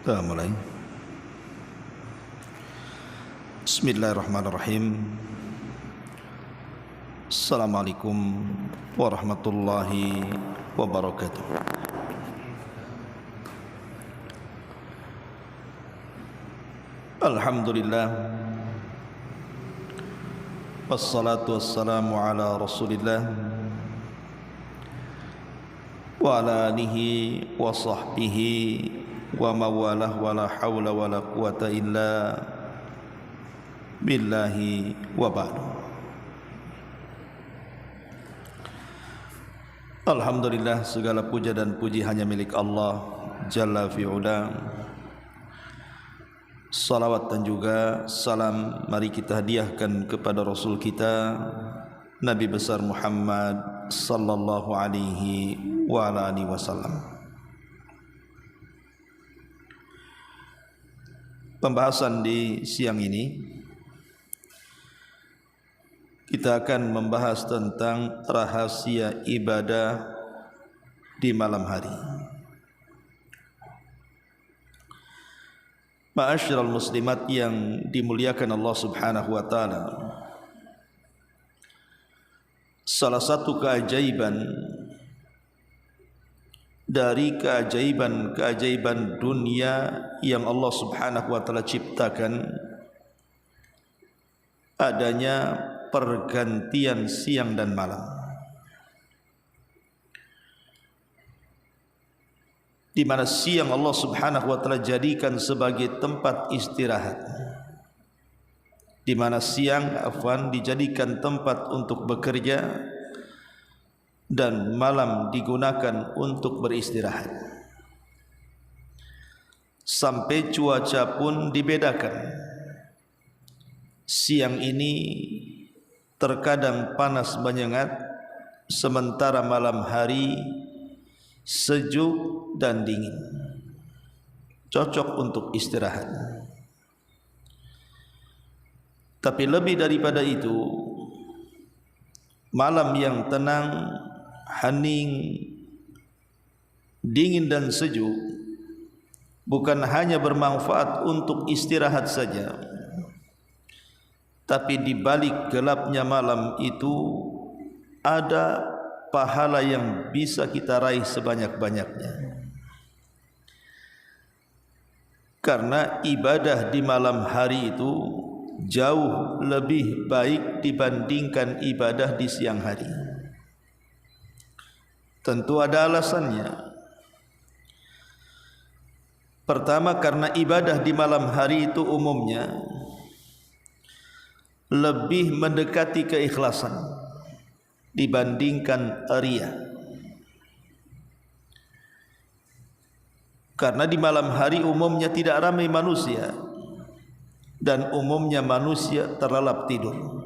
Kita mulai. Bismillahirrahmanirrahim. Assalamualaikum warahmatullahi wabarakatuh. Alhamdulillah, wassalatu wassalamu ala Rasulillah wa ala alihi wa sahbihi wa mawalah wa la hawla wa la quwata illa billahi wa ba'du. Alhamdulillah, segala puja dan puji hanya milik Allah Jalla fi'ula. Salawat dan juga salam mari kita hadiahkan kepada Rasul kita Nabi besar Muhammad sallallahu alaihi wa ala alihi wasallam. Pembahasan di siang ini kita akan membahas tentang rahasia ibadah di malam hari. Ma'asyiral muslimat yang dimuliakan Allah Subhanahu wa taala, salah satu keajaiban dari keajaiban dunia yang Allah Subhanahu wa taala ciptakan adanya pergantian siang dan malam, di mana siang Allah Subhanahu wa taala jadikan sebagai tempat istirahat, di mana siang dijadikan tempat untuk bekerja dan malam digunakan untuk beristirahat. Sampai cuaca pun dibedakan. Siang ini terkadang panas menyengat, sementara malam hari sejuk dan dingin, cocok untuk istirahat. Tapi lebih daripada itu, malam yang tenang, hening, dingin dan sejuk bukan hanya bermanfaat untuk istirahat saja, tapi di balik gelapnya malam itu ada pahala yang bisa kita raih sebanyak-banyaknya. Karena ibadah di malam hari itu jauh lebih baik dibandingkan ibadah di siang hari. Tentu ada alasannya. Pertama, karena ibadah di malam hari itu umumnya lebih mendekati keikhlasan dibandingkan riya. Karena di malam hari umumnya tidak ramai manusia dan umumnya manusia terlelap tidur.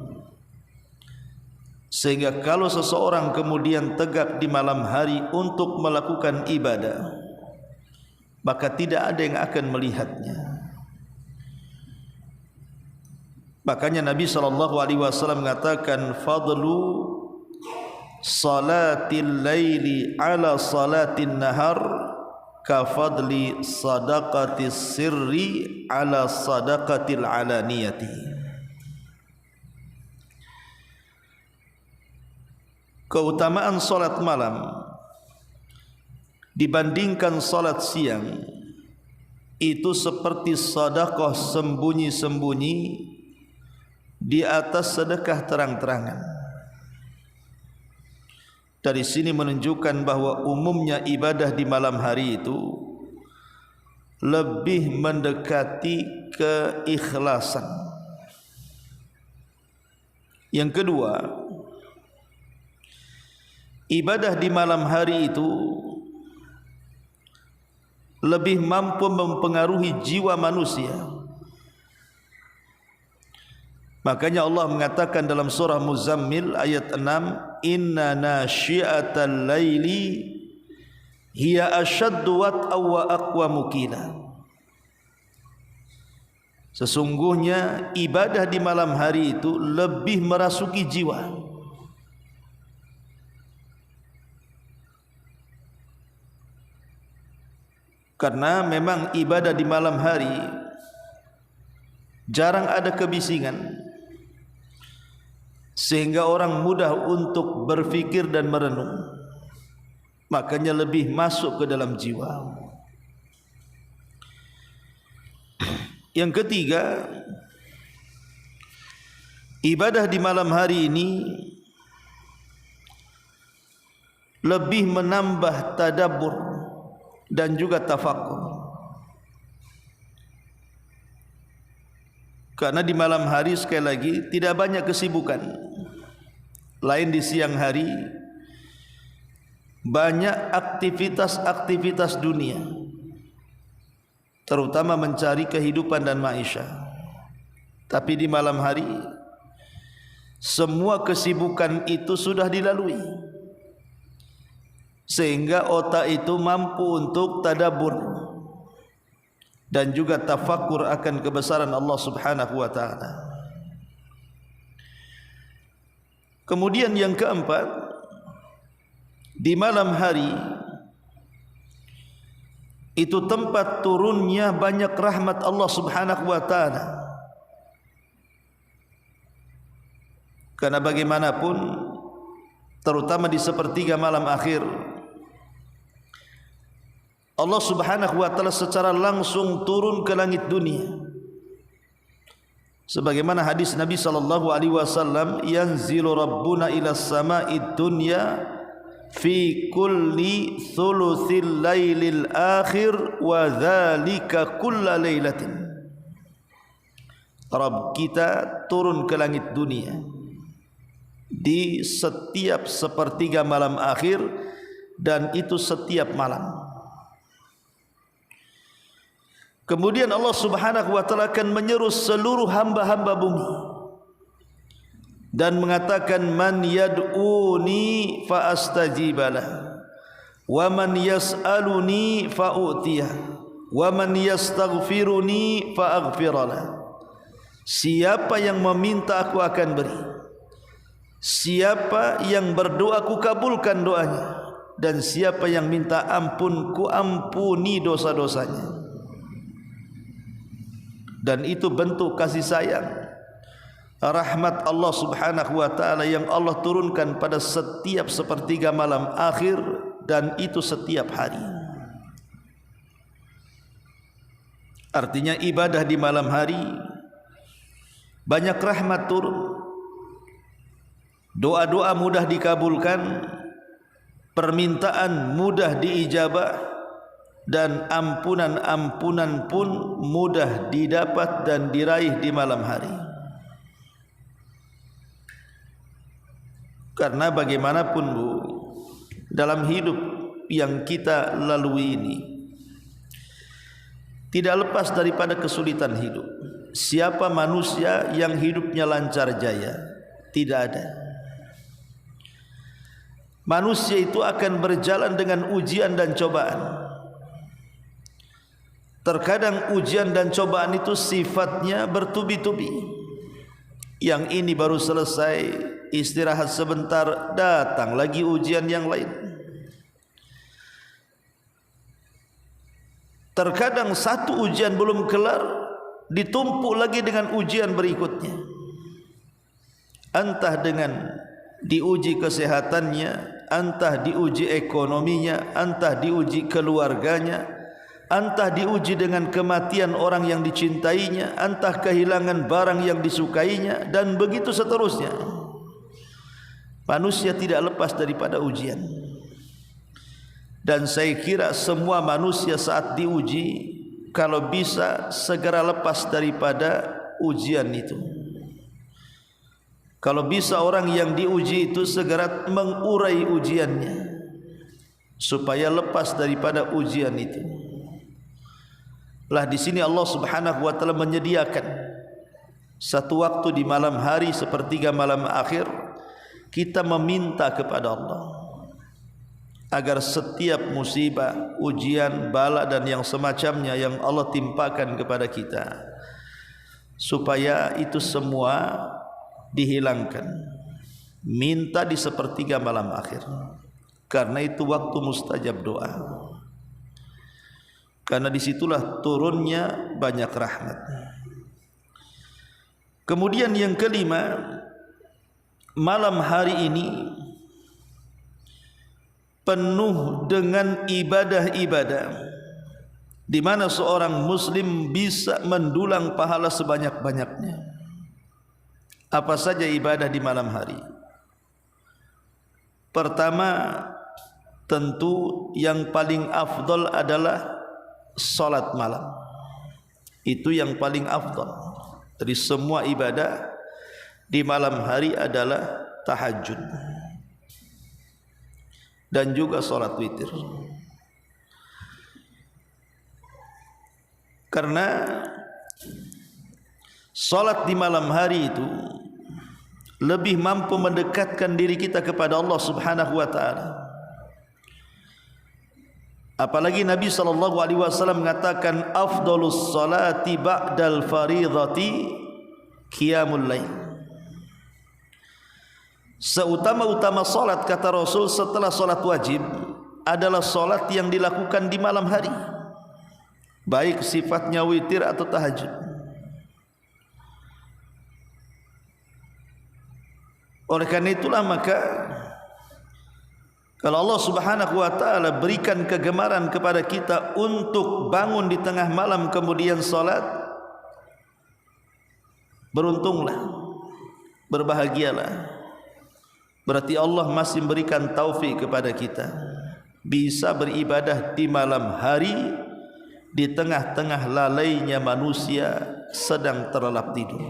Sehingga kalau seseorang kemudian tegak di malam hari untuk melakukan ibadah, maka tidak ada yang akan melihatnya. Makanya Nabi SAW mengatakan, fadlu salatil laili ala salatin nahar kafadli sadaqatis sirri ala sadaqatil alaniyati. Keutamaan salat malam dibandingkan salat siang itu seperti sedekah sembunyi-sembunyi di atas sedekah terang-terangan. Dari sini menunjukkan bahwa umumnya ibadah di malam hari itu lebih mendekati keikhlasan. Yang kedua, ibadah di malam hari itu lebih mampu mempengaruhi jiwa manusia. Makanya Allah mengatakan dalam surah Muzammil ayat 6, inna nasyi'atal laili hiya ashaddu wat'a wa aqwamu qila. Sesungguhnya ibadah di malam hari itu lebih merasuki jiwa. Karena memang ibadah di malam hari jarang ada kebisingan, sehingga orang mudah untuk berfikir dan merenung, makanya lebih masuk ke dalam jiwa. Yang ketiga, ibadah di malam hari ini lebih menambah tadabbur dan juga tafakkur. Karena di malam hari sekali lagi tidak banyak kesibukan. Lain di siang hari banyak aktivitas-aktivitas dunia, terutama mencari kehidupan dan maisha. Tapi di malam hari semua kesibukan itu sudah dilalui, sehingga otak itu mampu untuk tadabbur dan juga tafakkur akan kebesaran Allah Subhanahu wa taala. Kemudian yang keempat, di malam hari itu tempat turunnya banyak rahmat Allah Subhanahu wa taala. Karena bagaimanapun, terutama di sepertiga malam akhir, Allah Subhanahu wa taala secara langsung turun ke langit dunia. Sebagaimana hadis Nabi sallallahu alaihi wasallam, yanzilu rabbuna ila sama'id dunya fi kulli thuluthil lailil akhir wa dzalika kulla lailatin. Rabb kita turun ke langit dunia di setiap sepertiga malam akhir, dan itu setiap malam. Kemudian Allah Subhanahu wa taala akan menyeru seluruh hamba-hamba bumi dan mengatakan, man yad'uni fa astajibalah wa man yas'aluni fa u'tiyah wa man yastaghfiruni fa aghfiralah. Siapa yang meminta aku akan beri, siapa yang berdoa ku kabulkan doanya, dan siapa yang minta ampun ku ampuni dosa-dosanya. Dan itu bentuk kasih sayang, rahmat Allah Subhanahu wa taala yang Allah turunkan pada setiap sepertiga malam akhir, dan itu setiap hari. Artinya ibadah di malam hari banyak rahmat turun, doa-doa mudah dikabulkan, permintaan mudah diijabah, dan ampunan-ampunan pun mudah didapat dan diraih di malam hari. Karena bagaimanapun Bu, dalam hidup yang kita lalui ini tidak lepas daripada kesulitan hidup. Siapa manusia yang hidupnya lancar jaya? Tidak ada. Manusia itu akan berjalan dengan ujian dan cobaan. Terkadang ujian dan cobaan itu sifatnya bertubi-tubi. Yang ini baru selesai, istirahat sebentar, datang lagi ujian yang lain. Terkadang satu ujian belum kelar, ditumpuk lagi dengan ujian berikutnya. Entah dengan diuji kesehatannya, entah diuji ekonominya, entah diuji keluarganya, entah diuji dengan kematian orang yang dicintainya, entah kehilangan barang yang disukainya, dan begitu seterusnya. Manusia tidak lepas daripada ujian. Dan saya kira semua manusia saat diuji, kalau bisa segera lepas daripada ujian itu. Kalau bisa orang yang diuji itu segera mengurai ujiannya, supaya lepas daripada ujian itu. Lah di sini Allah Subhanahu wa taala menyediakan satu waktu di malam hari sepertiga malam akhir, kita meminta kepada Allah agar setiap musibah, ujian, bala dan yang semacamnya yang Allah timpakan kepada kita, supaya itu semua dihilangkan. Minta di sepertiga malam akhir, karena itu waktu mustajab doa. karena disitulah turunnya banyak rahmat. Kemudian yang kelima, malam hari ini penuh dengan ibadah-ibadah di mana seorang muslim bisa mendulang pahala sebanyak-banyaknya. Apa saja ibadah di malam hari? Pertama, tentu yang paling afdal adalah salat malam. Itu yang paling afdal. Dari semua ibadah di malam hari adalah tahajud dan juga salat witir. Karena salat di malam hari itu lebih mampu mendekatkan diri kita kepada Allah Subhanahu wa taala. Apalagi Nabi SAW mengatakan afdalus salati ba'dal faridhati qiyamul lail. Seutama-utama salat, kata Rasul, setelah salat wajib adalah salat yang dilakukan di malam hari, baik sifatnya witir atau tahajud. Oleh karena itulah maka kalau Allah Subhanahu wa taala berikan kegemaran kepada kita untuk bangun di tengah malam kemudian salat, beruntunglah, berbahagialah. Berarti Allah masih memberikan taufik kepada kita bisa beribadah di malam hari di tengah-tengah lalainya manusia sedang terlelap tidur.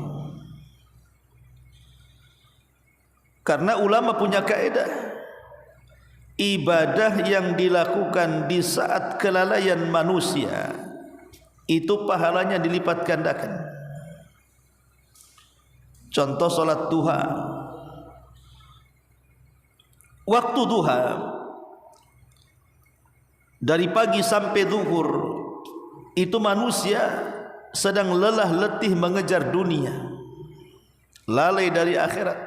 Karena ulama punya kaidah, ibadah yang dilakukan di saat kelalaian manusia itu pahalanya dilipat gandakan. Contoh salat duha. Waktu duha dari pagi sampai zuhur itu manusia sedang lelah letih mengejar dunia, lalai dari akhirat.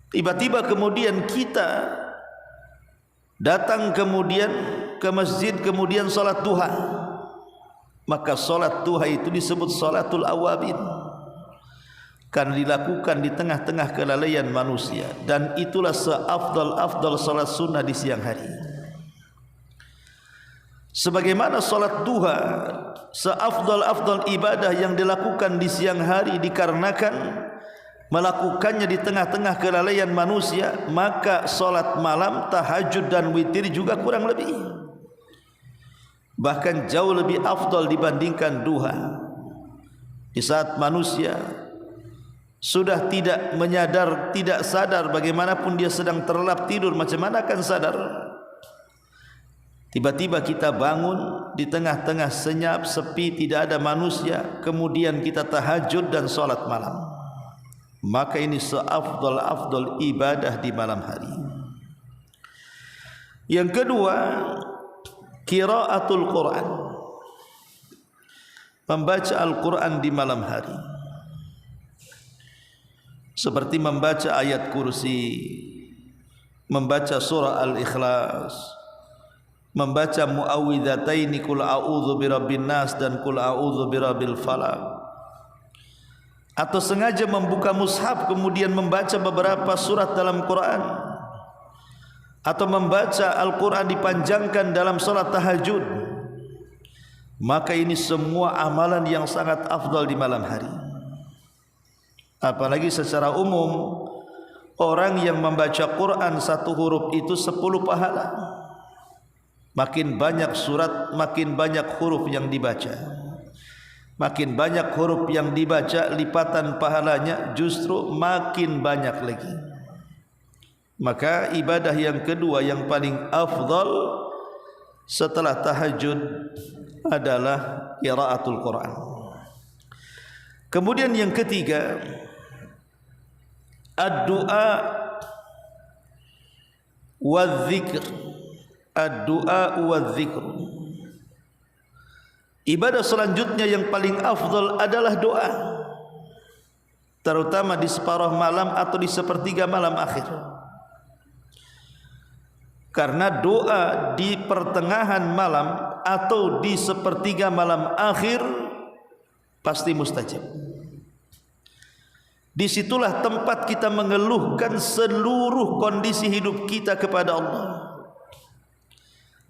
Tiba-tiba kemudian kita datang kemudian ke masjid kemudian salat duha, maka salat duha itu disebut salatul awabin karena dilakukan di tengah-tengah kelalaian manusia, dan itulah seafdal-afdal salat sunnah di siang hari. Sebagaimana salat duha seafdal-afdal ibadah yang dilakukan di siang hari dikarenakan melakukannya di tengah-tengah kelalaian manusia, maka salat malam, tahajud dan witir juga kurang lebih, bahkan jauh lebih afdal dibandingkan duha. Di saat manusia sudah tidak menyadar, tidak sadar, bagaimanapun dia sedang terlelap tidur, macam mana akan sadar? Tiba-tiba kita bangun di tengah-tengah senyap, sepi, tidak ada manusia, kemudian kita tahajud dan salat malam. Maka ini seafdal-afdal ibadah di malam hari. Yang kedua, qiraatul Quran, membaca Al-Quran di malam hari, seperti membaca ayat kursi, membaca surah Al-Ikhlas, membaca muawwidhataini qul a'udzu birabbin nas dan qul a'udzu birabbil falaq, atau sengaja membuka mushaf kemudian membaca beberapa surat dalam Quran, atau membaca Al-Quran dipanjangkan dalam salat tahajud, maka ini semua amalan yang sangat afdal di malam hari. Apalagi secara umum orang yang membaca Quran satu huruf itu 10 pahala. Makin banyak surat, makin banyak huruf yang dibaca. Makin banyak huruf yang dibaca, lipatan pahalanya justru makin banyak lagi. Maka ibadah yang kedua yang paling afdal setelah tahajud adalah qiraatul Quran. Kemudian yang ketiga, ad-du'a wadzikr. Ad-du'a wadzikr. Ibadah selanjutnya yang paling afdal adalah doa, terutama di separuh malam atau di sepertiga malam akhir. Karena doa di pertengahan malam atau di sepertiga malam akhir pasti mustajab. Disitulah tempat kita mengeluhkan seluruh kondisi hidup kita kepada Allah.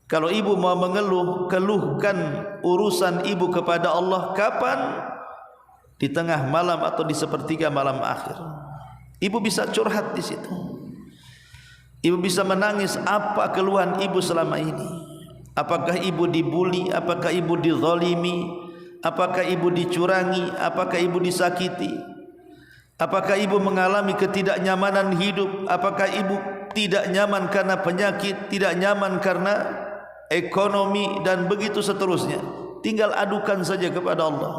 Kalau ibu mau mengeluh, keluhkan urusan ibu kepada Allah kapan? Di tengah malam atau di sepertiga malam akhir. Ibu bisa curhat di situ. Ibu bisa menangis apa keluhan ibu selama ini. Apakah ibu dibuli, apakah ibu dizalimi, apakah ibu dicurangi, apakah ibu disakiti? Apakah ibu mengalami ketidaknyamanan hidup? Apakah ibu tidak nyaman karena penyakit, tidak nyaman karena ekonomi dan begitu seterusnya? Tinggal adukan saja kepada Allah.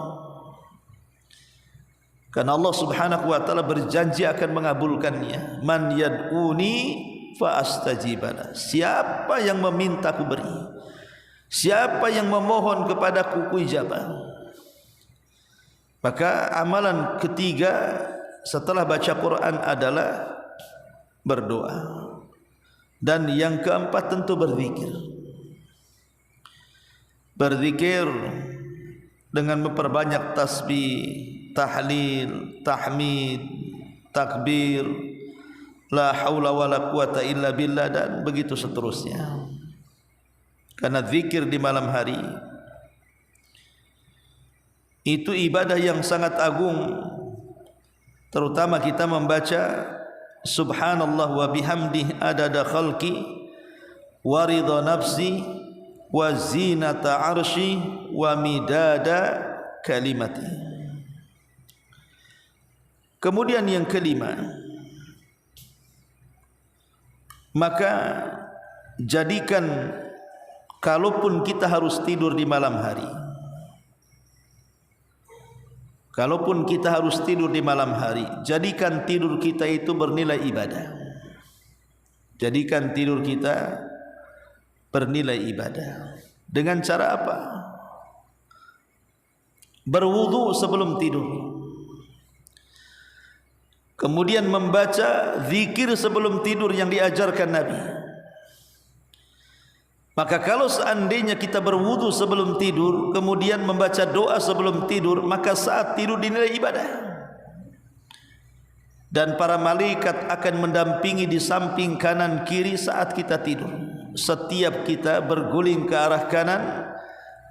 Karena Allah Subhanahu wa taala berjanji akan mengabulkannya. Man yad'uni fa astajibana. Siapa yang meminta ku beri. Siapa yang memohon kepadaku ku ijabah. Maka amalan ketiga setelah baca Quran adalah berdoa. Dan yang keempat tentu berzikir. Berzikir dengan memperbanyak tasbih, tahlil, tahmid, takbir, la haula wala quwata illa billah dan begitu seterusnya. Karena zikir di malam hari itu ibadah yang sangat agung. Terutama kita membaca subhanallah wa bihamdih adada khalqi wa ridha nafsi wa zinata arsy wa midada kalimati. Kemudian yang kelima, maka jadikan kalaupun kita harus tidur di malam hari, kalaupun kita harus tidur di malam hari, jadikan tidur kita itu bernilai ibadah. Jadikan tidur kita bernilai ibadah. Dengan cara apa? Berwudu sebelum tidur. Kemudian membaca zikir sebelum tidur yang diajarkan Nabi. Maka kalau seandainya kita berwudu sebelum tidur, kemudian membaca doa sebelum tidur, maka saat tidur dinilai ibadah. Dan para malaikat akan mendampingi di samping kanan kiri saat kita tidur. Setiap kita berguling ke arah kanan,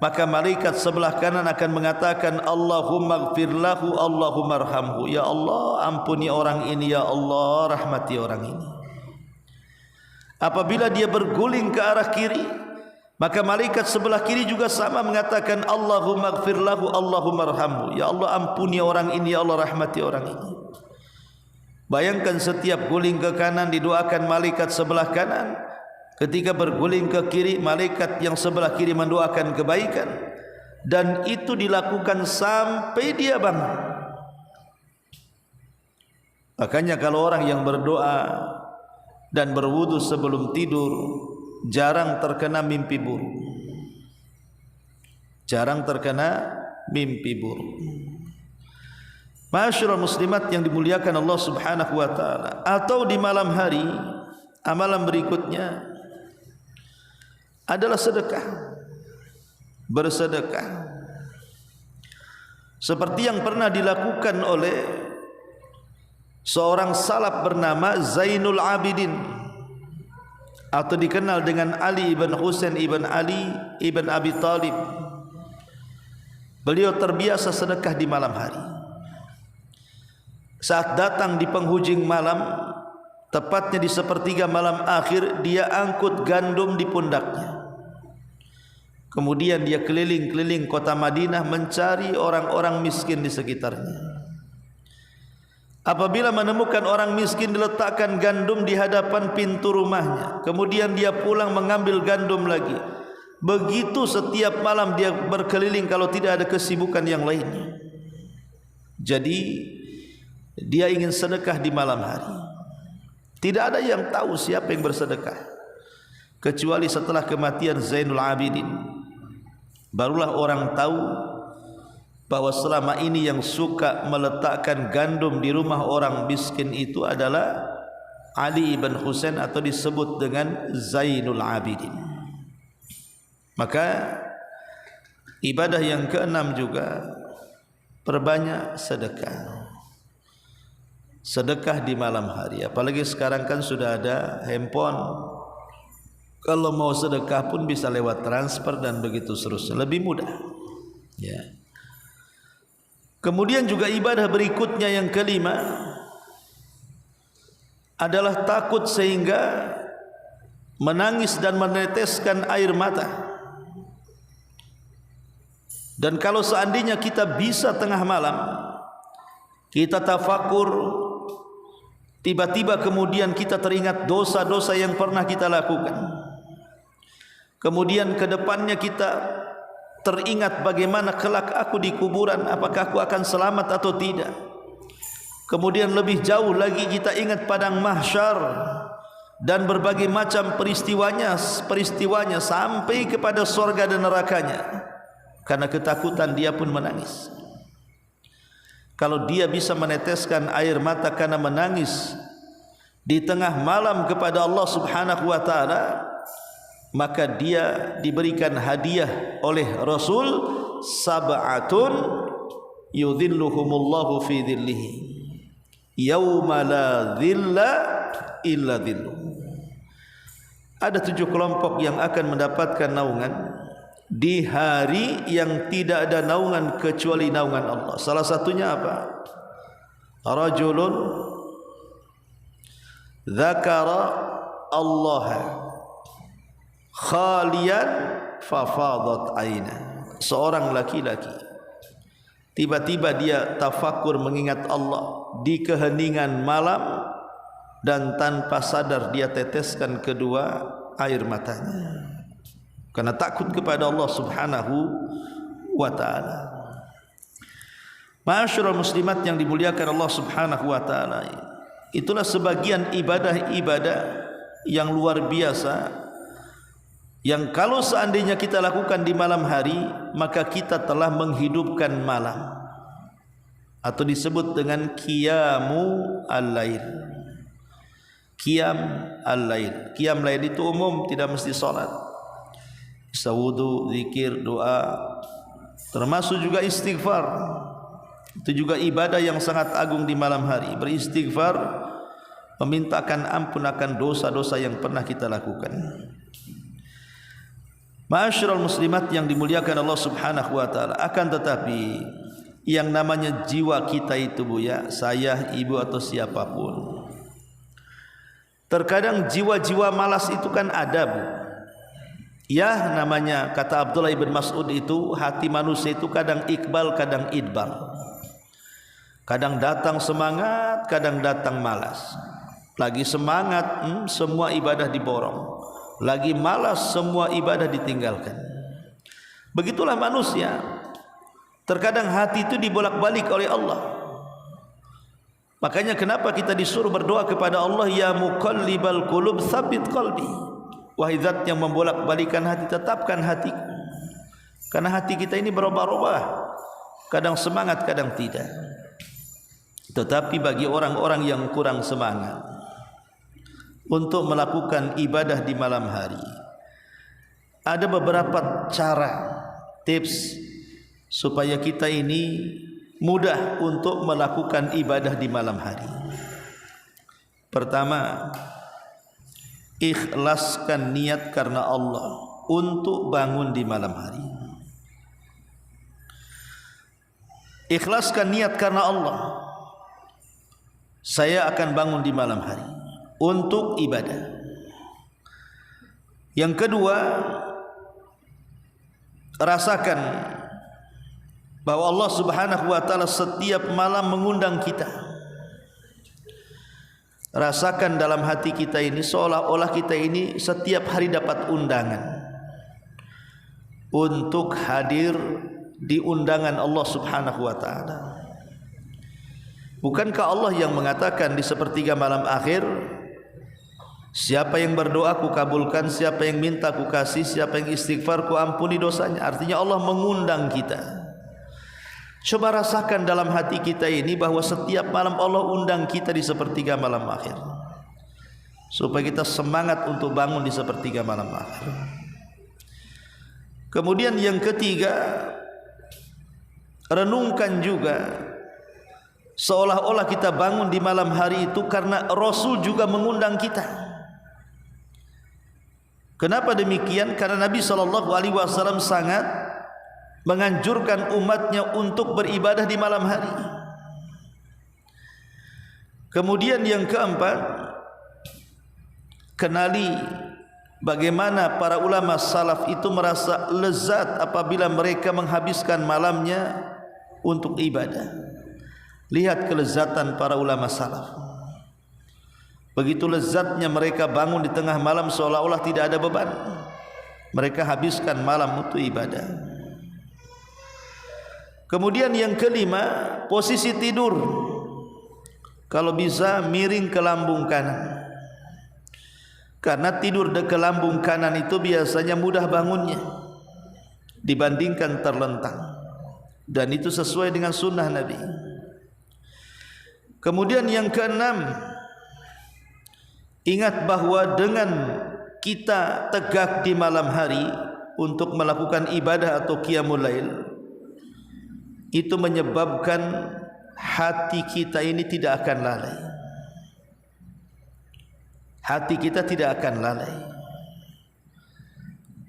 maka malaikat sebelah kanan akan mengatakan Allahumma gfir lahu, Allahumma arhamhu. Ya Allah, ampuni orang ini, ya Allah, rahmati orang ini. Apabila dia berguling ke arah kiri, maka malaikat sebelah kiri juga sama mengatakan Allahumma gfir lahu, Allahumma arhamhu. Ya Allah, ampuni orang ini, ya Allah, rahmati orang ini. Bayangkan setiap guling ke kanan didoakan malaikat sebelah kanan. Ketika berguling ke kiri, malaikat yang sebelah kiri mendoakan kebaikan. Dan itu dilakukan sampai dia bangun. Makanya kalau orang yang berdoa dan berwudu sebelum tidur, jarang terkena mimpi buruk. Jarang terkena mimpi buruk. Ma'asyiral muslimat yang dimuliakan Allah Subhanahu wa taala. Atau di malam hari, amalan berikutnya adalah sedekah. Bersedekah. Seperti yang pernah dilakukan oleh seorang salaf bernama Zainul Abidin, atau dikenal dengan Ali ibn Husain ibn Ali ibn Abi Talib. Beliau terbiasa sedekah di malam hari. Saat datang di penghujung malam, tepatnya di sepertiga malam akhir, dia angkut gandum di pundaknya. Kemudian dia keliling-keliling kota Madinah mencari orang-orang miskin di sekitarnya. Apabila menemukan orang miskin, diletakkan gandum di hadapan pintu rumahnya. Kemudian dia pulang mengambil gandum lagi. Begitu setiap malam dia berkeliling kalau tidak ada kesibukan yang lainnya. Jadi dia ingin sedekah di malam hari. Tidak ada yang tahu siapa yang bersedekah kecuali setelah kematian Zainul Abidin. Barulah orang tahu bahwa selama ini yang suka meletakkan gandum di rumah orang miskin itu adalah Ali ibn Husain, atau disebut dengan Zainul Abidin. Maka Ibadah yang keenam juga, perbanyak sedekah. Sedekah di malam hari. Apalagi sekarang kan sudah ada handphone. Kalau mau sedekah pun bisa lewat transfer dan begitu seterusnya, lebih mudah. Ya. Kemudian juga ibadah berikutnya yang kelima adalah takut sehingga menangis dan meneteskan air mata. Dan kalau seandainya kita bisa tengah malam kita tafakur, tiba-tiba kemudian kita teringat dosa-dosa yang pernah kita lakukan, kemudian ke depannya kita teringat bagaimana kelak aku di kuburan, apakah aku akan selamat atau tidak. Kemudian lebih jauh lagi kita ingat padang mahsyar dan berbagai macam peristiwanya sampai kepada surga dan nerakanya. Karena ketakutan dia pun menangis. Kalau dia bisa meneteskan air mata karena menangis di tengah malam kepada Allah Subhanahu wa taala, maka dia diberikan hadiah oleh Rasul, sab'atun yudhilluhumullahu fi dhillihi yauma la dhilla illa dhilluh. Ada 7 kelompok yang akan mendapatkan naungan di hari yang tidak ada naungan kecuali naungan Allah. Salah satunya apa? Rajulun dzakara Allah khalian fafadat aina. Seorang laki-laki tiba-tiba dia tafakur mengingat Allah di keheningan malam dan tanpa sadar dia teteskan kedua air matanya karena takut kepada Allah Subhanahu wa taala. Ma'asyiral muslimat yang dimuliakan Allah Subhanahu wa taala, itulah sebagian ibadah-ibadah yang luar biasa yang kalau seandainya kita lakukan di malam hari, maka kita telah menghidupkan malam, atau disebut dengan qiyamu al-lail. Qiyam al-lail. Qiyam lail itu umum, tidak mesti salat. Bisa wudu, zikir, doa, termasuk juga istighfar. Itu juga ibadah yang sangat agung di malam hari. Beristighfar, memintakan ampun akan dosa-dosa yang pernah kita lakukan. Ma'asyiral muslimat yang dimuliakan Allah Subhanahu wa taala, akan tetapi yang namanya jiwa kita itu, Bu ya, saya, ibu atau siapapun, terkadang jiwa-jiwa malas itu kan ada, Bu. Ya, namanya kata Abdullah ibn Mas'ud itu, hati manusia itu kadang iqbal, kadang idbar. Kadang datang semangat, kadang datang malas. Lagi semangat, semua ibadah diborong. Lagi malas, semua ibadah ditinggalkan. Begitulah manusia. Terkadang hati itu dibolak-balik oleh Allah. Makanya kenapa kita disuruh berdoa kepada Allah, ya muqallibal qulub tsabbit qalbi. Wahai zat yang membolak-balikan hati, tetapkan hatiku. Karena hati kita ini berubah-ubah. Kadang semangat, kadang tidak. Tetapi bagi orang-orang yang kurang semangat untuk melakukan ibadah di malam hari, ada beberapa cara, tips supaya kita ini mudah untuk melakukan ibadah di malam hari. Pertama, ikhlaskan niat karena Allah untuk bangun di malam hari. Ikhlaskan niat karena Allah, saya akan bangun di malam hari untuk ibadah. Yang kedua, rasakan bahwa Allah Subhanahu wa taala setiap malam mengundang kita. Rasakan dalam hati kita ini seolah-olah kita ini setiap hari dapat undangan untuk hadir di undangan Allah Subhanahu wa taala. Bukankah Allah yang mengatakan di sepertiga malam akhir, siapa yang berdoa ku kabulkan, siapa yang minta ku kasih, siapa yang istighfar ku ampuni dosanya. Artinya Allah mengundang kita. Coba rasakan dalam hati kita ini bahwa setiap malam Allah undang kita di sepertiga malam akhir, supaya kita semangat untuk bangun di sepertiga malam akhir. Kemudian yang ketiga, renungkan juga seolah-olah kita bangun di malam hari itu karena Rasul juga mengundang kita. Kenapa demikian? Karena Nabi SAW sangat menganjurkan umatnya untuk beribadah di malam hari. Kemudian yang keempat, kenali bagaimana para ulama salaf itu merasa lezat apabila mereka menghabiskan malamnya untuk ibadah. Lihat kelezatan para ulama salaf. Begitu lezatnya mereka bangun di tengah malam seolah-olah tidak ada beban. Mereka habiskan malam untuk ibadah. Kemudian yang kelima, posisi tidur. Kalau bisa miring ke lambung kanan. Karena tidur ke lambung kanan itu biasanya mudah bangunnya dibandingkan terlentang. Dan itu sesuai dengan sunnah Nabi. Kemudian yang keenam, ingat bahwa dengan kita tegak di malam hari untuk melakukan ibadah atau qiyamul lail, itu menyebabkan hati kita ini tidak akan lalai. Hati kita tidak akan lalai.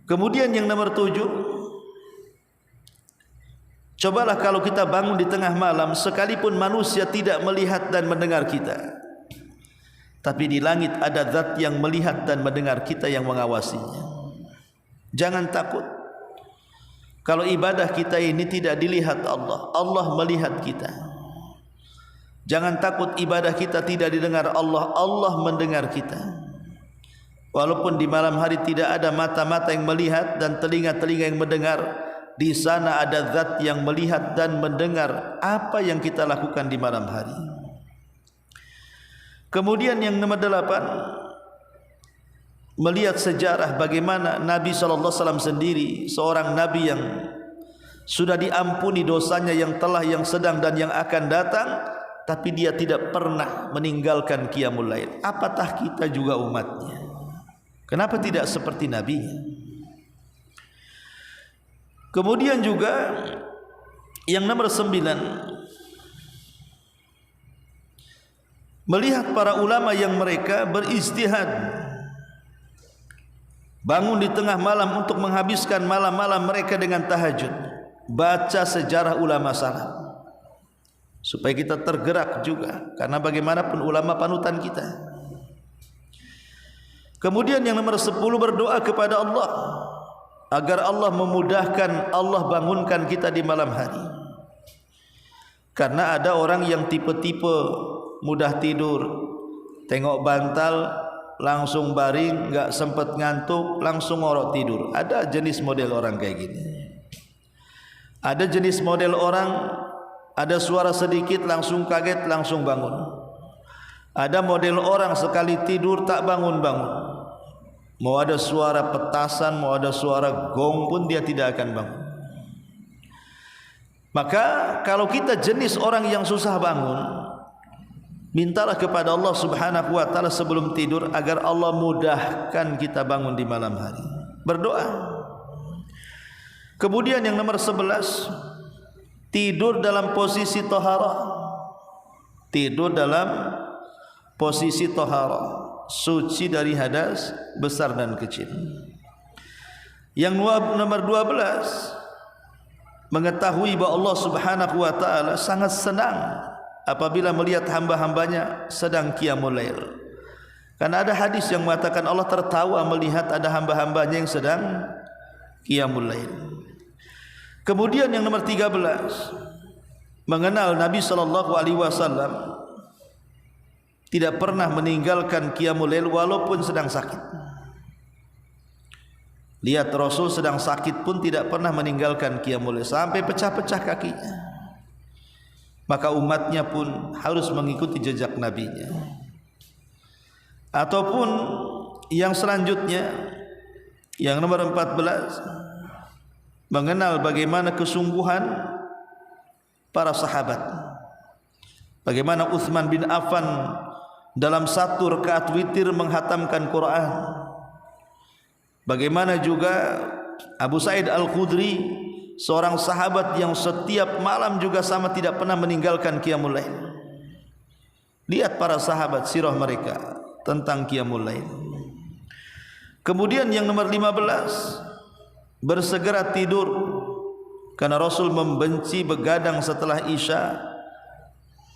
Kemudian yang nomor 7, cobalah kalau kita bangun di tengah malam, sekalipun manusia tidak melihat dan mendengar kita, tapi di langit ada zat yang melihat dan mendengar kita yang mengawasinya. Jangan takut. Kalau ibadah kita ini tidak dilihat Allah, Allah melihat kita. Jangan takut ibadah kita tidak didengar Allah, Allah mendengar kita. Walaupun di malam hari tidak ada mata-mata yang melihat dan telinga-telinga yang mendengar, di sana ada zat yang melihat dan mendengar apa yang kita lakukan di malam hari. Kemudian yang nomor 8, melihat sejarah bagaimana Nabi SAW sendiri, seorang Nabi yang sudah diampuni dosanya yang telah, yang sedang dan yang akan datang, tapi dia tidak pernah meninggalkan qiyamul lail. Apatah kita juga umatnya? Kenapa tidak seperti Nabi? Kemudian juga yang nomor 9, melihat para ulama yang mereka beristihad, bangun di tengah malam untuk menghabiskan malam-malam mereka dengan tahajud. Baca sejarah ulama salaf supaya kita tergerak juga, karena bagaimanapun ulama panutan kita. Kemudian yang nomor 10, berdoa kepada Allah agar Allah memudahkan, Allah bangunkan kita di malam hari. Karena ada orang yang tipe-tipe mudah tidur, tengok bantal langsung baring, enggak sempat ngantuk, langsung ngorok tidur. Ada jenis model orang kayak gini. Ada jenis model orang, ada suara sedikit langsung kaget, langsung bangun. Ada model orang sekali tidur tak bangun-bangun. Mau ada suara petasan, mau ada suara gong pun dia tidak akan bangun. Maka kalau kita jenis orang yang susah bangun, mintalah kepada Allah Subhanahu wa taala sebelum tidur agar Allah mudahkan kita bangun di malam hari. Berdoa. Kemudian yang nomor 11, tidur dalam posisi taharah. Tidur dalam posisi taharah, suci dari hadas besar dan kecil. Yang nomor 12, mengetahui bahwa Allah Subhanahu wa taala sangat senang apabila melihat hamba-hambanya sedang qiyamul lail. Karena ada hadis yang mengatakan Allah tertawa melihat ada hamba-hambanya yang sedang qiyamul lail. Kemudian yang nomor 13, mengenal Nabi SAW tidak pernah meninggalkan qiyamul lail walaupun sedang sakit. Lihat Rasul sedang sakit pun tidak pernah meninggalkan qiyamul lail sampai pecah-pecah kakinya. Maka umatnya pun harus mengikuti jejak nabinya. Ataupun yang selanjutnya, yang nomor 14, mengenal bagaimana kesungguhan para sahabat. Bagaimana Utsman bin Affan dalam satu rakaat witir menghatamkan Quran. Bagaimana juga Abu Sa'id Al-Khudri, seorang sahabat yang setiap malam juga sama tidak pernah meninggalkan qiyamul lail. Lihat para sahabat sirah mereka tentang qiyamul lail. Kemudian yang nomor 15, bersegera tidur, karena Rasul membenci begadang setelah Isya,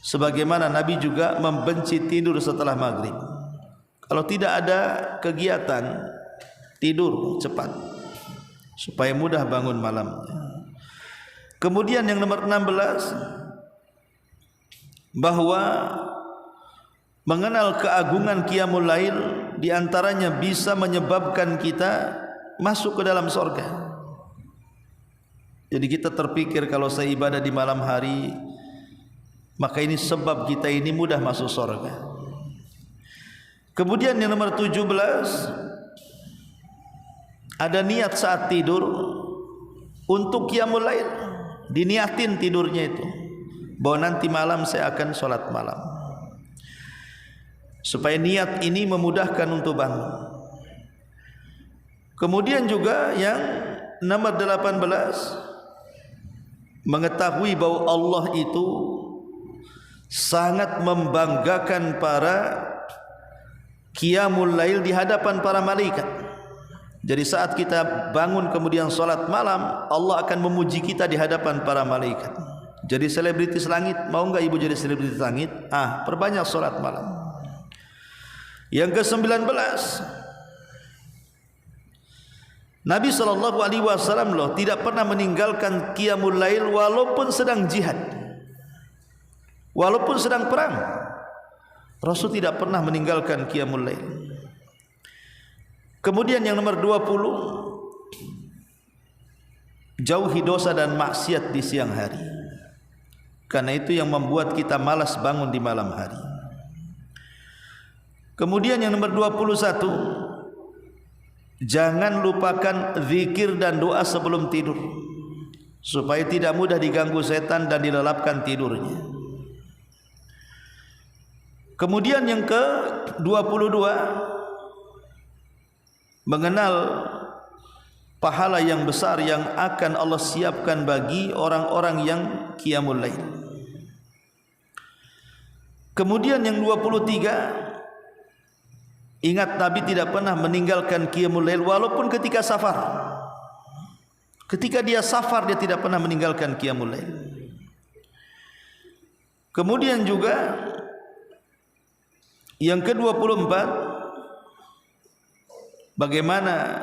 sebagaimana Nabi juga membenci tidur setelah maghrib. Kalau tidak ada kegiatan, tidur cepat supaya mudah bangun malam. Kemudian yang nomor 16, bahwa mengenal keagungan qiyamul lail diantaranya bisa menyebabkan kita masuk ke dalam surga. Jadi kita terpikir kalau saya ibadah di malam hari, maka ini sebab kita ini mudah masuk surga. Kemudian yang nomor 17, ada niat saat tidur untuk qiyamul lail. Diniatin tidurnya itu, bahwa nanti malam saya akan sholat malam, supaya niat ini memudahkan untuk bangun. Kemudian juga yang nomor 18, mengetahui bahwa Allah itu sangat membanggakan para qiyamul lail di hadapan para malaikat. Jadi saat kita bangun kemudian sholat malam, Allah akan memuji kita di hadapan para malaikat. Jadi selebritis langit, mau enggak ibu jadi selebritis langit? Perbanyak sholat malam. Yang ke-19, Nabi SAW loh tidak pernah meninggalkan qiyamul lail walaupun sedang jihad, walaupun sedang perang. Rasul tidak pernah meninggalkan qiyamul lail. Kemudian yang nomor 20, jauhi dosa dan maksiat di siang hari, karena itu yang membuat kita malas bangun di malam hari. Kemudian yang nomor 21, jangan lupakan zikir dan doa sebelum tidur, supaya tidak mudah diganggu setan dan dilelapkan tidurnya. Kemudian yang ke-22, mengenal pahala yang besar yang akan Allah siapkan bagi orang-orang yang qiyamul lail. Kemudian yang 23, ingat Nabi tidak pernah meninggalkan qiyamul lail walaupun ketika safar. Ketika dia safar, dia tidak pernah meninggalkan qiyamul lail. Kemudian juga yang ke-24, bagaimana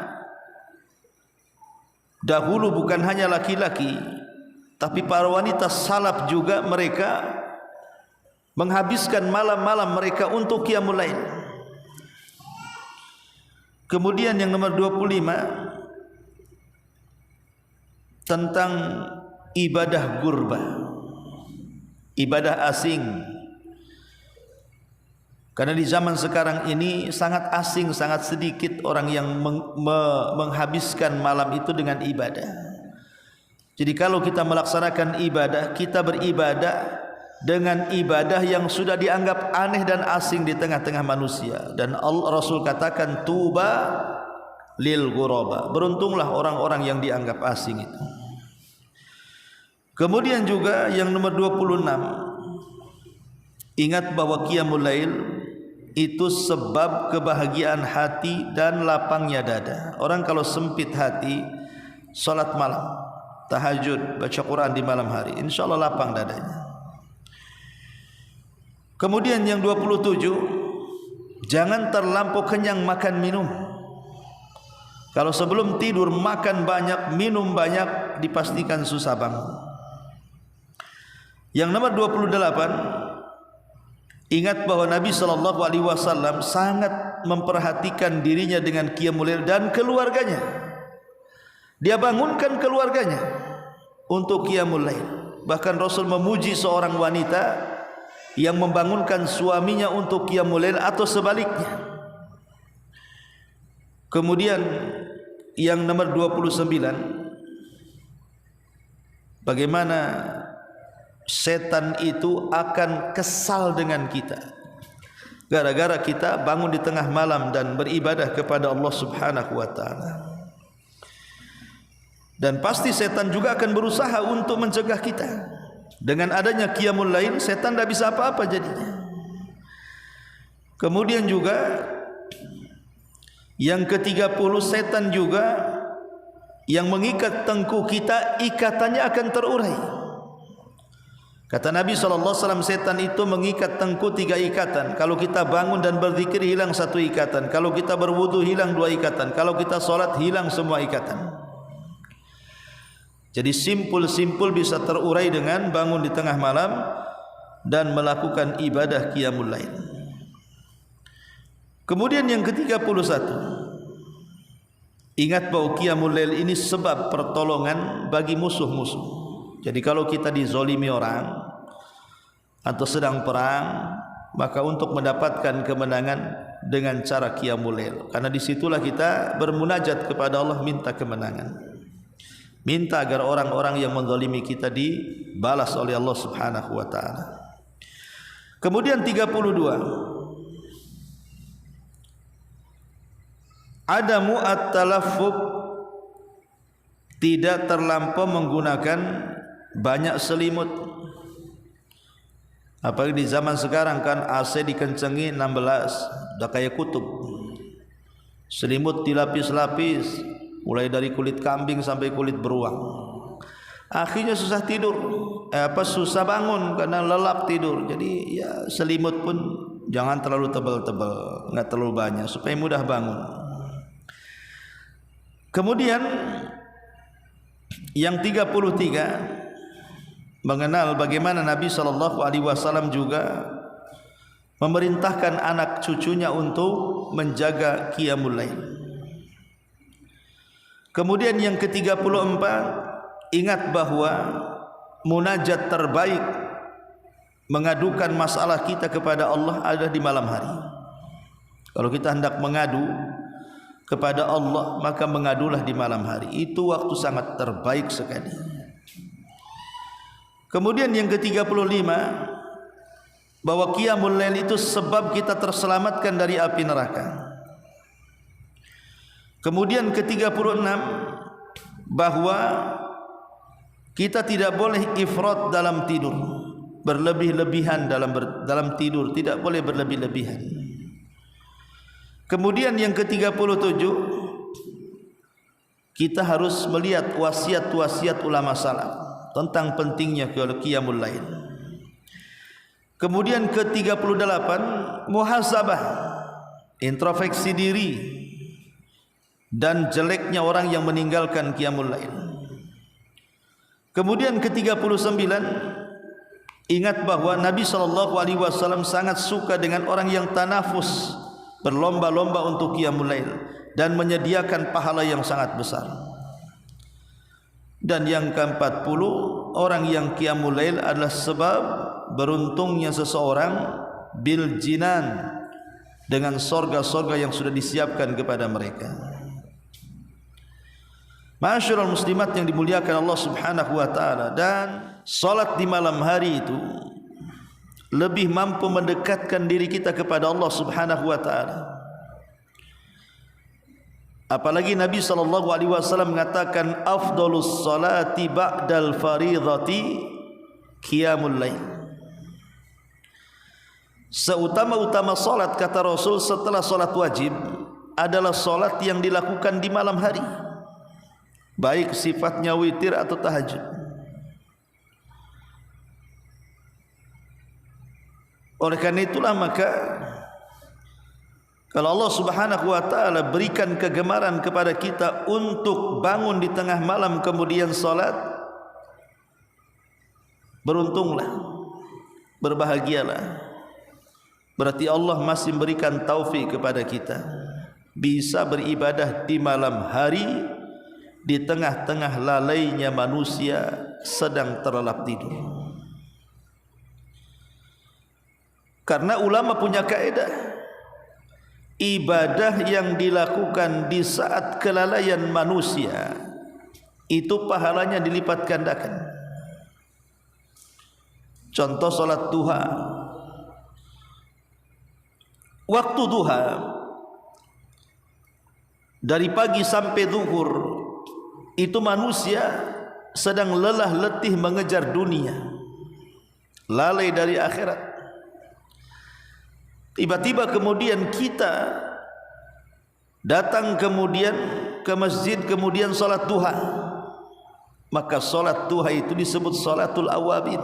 dahulu bukan hanya laki-laki, tapi para wanita salaf juga mereka menghabiskan malam-malam mereka untuk qiyamul lail. Kemudian yang nomor 25, tentang ibadah gurba, ibadah asing. Karena di zaman sekarang ini sangat asing, sangat sedikit orang yang menghabiskan malam itu dengan ibadah. Jadi kalau kita melaksanakan ibadah, kita beribadah dengan ibadah yang sudah dianggap aneh dan asing di tengah-tengah manusia. Dan Rasul katakan, tuba lil ghuraba, beruntunglah orang-orang yang dianggap asing itu. Kemudian juga yang nomor 26, ingat bahwa qiyamul lail itu sebab kebahagiaan hati dan lapangnya dada. Orang kalau sempit hati, salat malam, tahajud, baca Quran di malam hari, insya Allah lapang dadanya. Kemudian yang 27, jangan terlampau kenyang makan minum. Kalau sebelum tidur makan banyak, minum banyak, dipastikan susah bangun. Yang nomor 28, ingat bahwa Nabi SAW sangat memperhatikan dirinya dengan qiyamul lail dan keluarganya. Dia bangunkan keluarganya untuk qiyamul lail. Bahkan Rasul memuji seorang wanita yang membangunkan suaminya untuk qiyamul lail atau sebaliknya. Kemudian yang nomor 29, bagaimana setan itu akan kesal dengan kita gara-gara kita bangun di tengah malam dan beribadah kepada Allah Subhanahu wa taala. Dan pasti setan juga akan berusaha untuk mencegah kita. Dengan adanya qiyamul lail, setan tidak bisa apa-apa jadinya. Kemudian juga yang ke-30, setan juga yang mengikat tengkuk kita, ikatannya akan terurai. Kata Nabi SAW, setan itu mengikat tengkuk 3 ikatan. Kalau kita bangun dan berzikir, hilang 1 ikatan. Kalau kita berwudu, hilang 2 ikatan. Kalau kita sholat, hilang semua ikatan. Jadi simpul-simpul bisa terurai dengan bangun di tengah malam dan melakukan ibadah qiyamul lail. Kemudian yang ke-31, ingat bahwa qiyamul lail ini sebab pertolongan bagi musuh-musuh. Jadi kalau kita dizolimi orang atau sedang perang, maka untuk mendapatkan kemenangan dengan cara qiyamul lail. Karena disitulah kita bermunajat kepada Allah, minta kemenangan, minta agar orang-orang yang menzalimi kita dibalas oleh Allah Subhanahu wa taala. Kemudian 32, adamu at-talaffuq, tidak terlampau menggunakan banyak selimut. Apalagi di zaman sekarang kan AC dikencengi 16, udah kayak kutub. Selimut dilapis-lapis, mulai dari kulit kambing sampai kulit beruang. Akhirnya susah tidur, susah bangun karena lelap tidur. Jadi ya selimut pun jangan terlalu tebal-tebal, enggak terlalu banyak supaya mudah bangun. Kemudian yang 33, mengenal bagaimana Nabi SAW juga memerintahkan anak cucunya untuk menjaga qiyamul lail. Kemudian yang ke-34, ingat bahwa munajat terbaik, mengadukan masalah kita kepada Allah ada di malam hari. Kalau kita hendak mengadu kepada Allah, maka mengadulah di malam hari. Itu waktu sangat terbaik sekali. Kemudian yang ke-35, bahwa qiyamul lail itu sebab kita terselamatkan dari api neraka. Kemudian ke-36, bahwa kita tidak boleh ifrat dalam tidur, berlebih-lebihan dalam tidur, tidak boleh berlebih-lebihan. Kemudian yang ke-37, kita harus melihat wasiat-wasiat ulama salaf tentang pentingnya qiyamul lail. Kemudian ke-38, muhasabah, introspeksi diri dan jeleknya orang yang meninggalkan qiyamul lail. Kemudian ke-39, ingat bahwa Nabi SAW sangat suka dengan orang yang tanafus, berlomba-lomba untuk qiyamul lail dan menyediakan pahala yang sangat besar. Dan yang ke-40, orang yang qiyamul lail adalah sebab beruntungnya seseorang bil jinan, dengan sorga-sorga yang sudah disiapkan kepada mereka. Ma'asyiral muslimat yang dimuliakan Allah Subhanahu wa taala, dan salat di malam hari itu lebih mampu mendekatkan diri kita kepada Allah Subhanahu wa taala. Apalagi Nabi SAW mengatakan afdalus salati ba'dal faridhati qiyamul lail. Seutama-utama salat, kata Rasul, setelah salat wajib adalah salat yang dilakukan di malam hari, baik sifatnya witir atau tahajud. Oleh karena itulah maka kalau Allah Subhanahu wa taala berikan kegemaran kepada kita untuk bangun di tengah malam kemudian salat, beruntunglah, berbahagialah. Berarti Allah masih memberikan taufik kepada kita bisa beribadah di malam hari di tengah-tengah lalainya manusia sedang terlelap tidur. Karena ulama punya kaidah, ibadah yang dilakukan di saat kelalaian manusia itu pahalanya dilipat gandakan. Contoh salat duha. Waktu duha dari pagi sampai zuhur itu manusia sedang lelah letih mengejar dunia, lalai dari akhirat. Tiba-tiba kemudian kita datang kemudian ke masjid, kemudian salat duha. Maka salat duha itu disebut salatul awabin,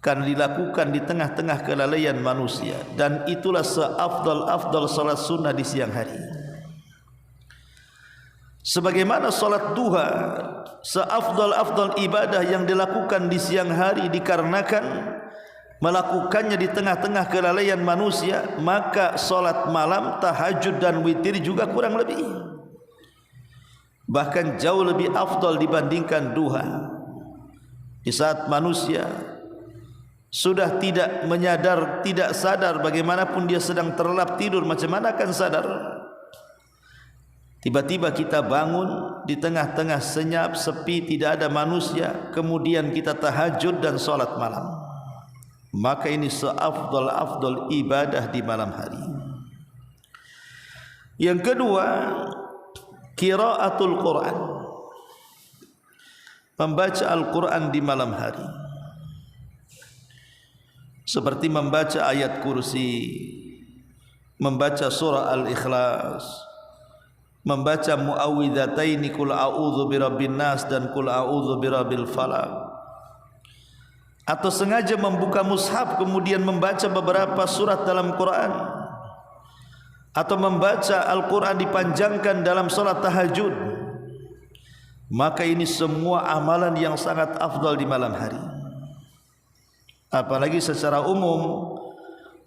karena dilakukan di tengah-tengah kelalaian manusia, dan itulah seafdal salat sunnah di siang hari. Sebagaimana salat duha seafdal ibadah yang dilakukan di siang hari dikarenakan melakukannya di tengah-tengah kelalaian manusia, maka salat malam, tahajud dan witir juga kurang lebih, bahkan jauh lebih afdal dibandingkan duha. Di saat manusia sudah tidak menyadar, tidak sadar, bagaimanapun dia sedang terlelap tidur, macam mana akan sadar? Tiba-tiba kita bangun di tengah-tengah senyap, sepi, tidak ada manusia, kemudian kita tahajud dan salat malam. Maka ini seafdal ibadah di malam hari. Yang kedua, qiraatul Quran, membaca Al-Quran di malam hari, seperti membaca ayat kursi, membaca surah Al-Ikhlas, membaca muawwidhataini qul a'udzu birabbin nas dan qul a'udzu birabbil falaq, atau sengaja membuka mushaf kemudian membaca beberapa surat dalam Quran, atau membaca Al-Quran dipanjangkan dalam salat tahajud. Maka ini semua amalan yang sangat afdal di malam hari. Apalagi secara umum,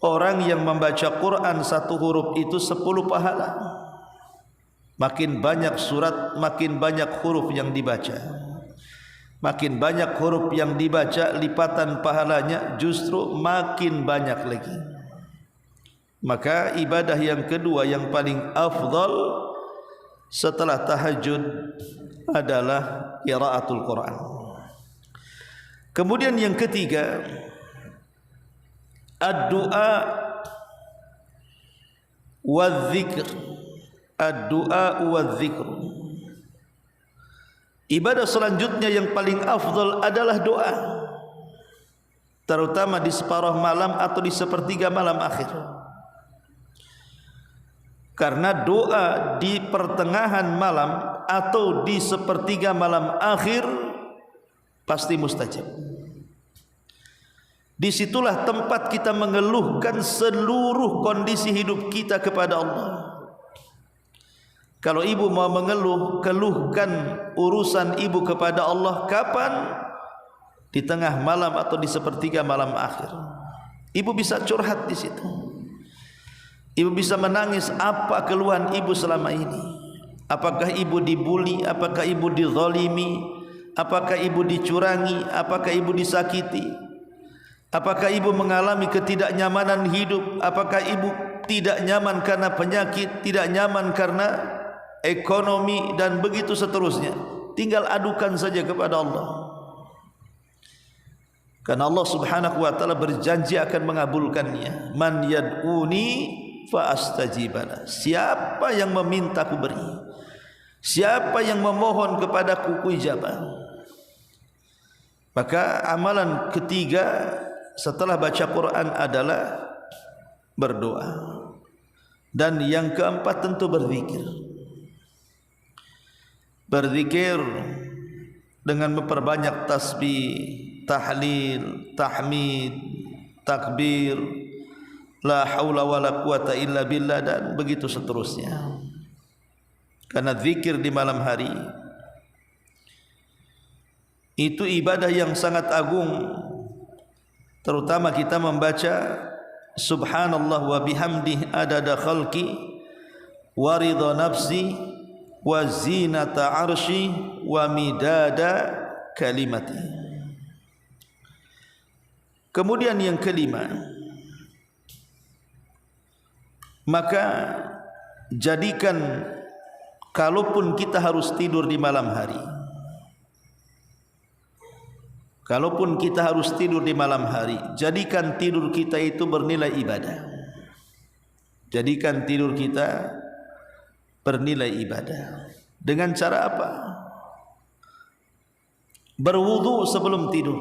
orang yang membaca Quran satu huruf itu 10 pahala. Makin banyak surat, makin banyak huruf yang dibaca. Makin banyak huruf yang dibaca, lipatan pahalanya justru makin banyak lagi. Maka ibadah yang kedua yang paling afdal setelah tahajud adalah qiraatul Quran. Kemudian yang ketiga, ad-du'a wadzikr. Ad-du'a wadzikr. Ibadah selanjutnya yang paling afdal adalah doa, terutama di separuh malam atau di sepertiga malam akhir. Karena doa di pertengahan malam atau di sepertiga malam akhir pasti mustajab. Disitulah tempat kita mengeluhkan seluruh kondisi hidup kita kepada Allah. Kalau ibu mau mengeluh, keluhkan urusan ibu kepada Allah kapan? Di tengah malam atau di sepertiga malam akhir. Ibu bisa curhat di situ. Ibu bisa menangis apa keluhan ibu selama ini. Apakah ibu dibuli, apakah ibu dizalimi, apakah ibu dicurangi, apakah ibu disakiti, apakah ibu mengalami ketidaknyamanan hidup, apakah ibu tidak nyaman karena penyakit, tidak nyaman karena ekonomi, dan begitu seterusnya. Tinggal adukan saja kepada Allah, karena Allah subhanahu wa ta'ala berjanji akan mengabulkannya. Man yad'uni fa astajibana. Siapa yang meminta ku beri, siapa yang memohon kepadaku ku ijabah. Maka amalan ketiga setelah baca Quran adalah berdoa, dan yang keempat tentu berzikir. Berzikir dengan memperbanyak tasbih, tahlil, tahmid, takbir, la haula wala quwata illa billah, dan begitu seterusnya. Karena zikir di malam hari itu ibadah yang sangat agung, terutama kita membaca subhanallah wa bihamdihi adada khalqi wa ridha nafsi wa zinata arsy wa midada kalimati. Kemudian yang kelima, maka jadikan kalaupun kita harus tidur di malam hari, kalaupun kita harus tidur di malam hari, jadikan tidur kita itu bernilai ibadah. Jadikan tidur kita bernilai ibadah. Dengan cara apa? Berwudu sebelum tidur.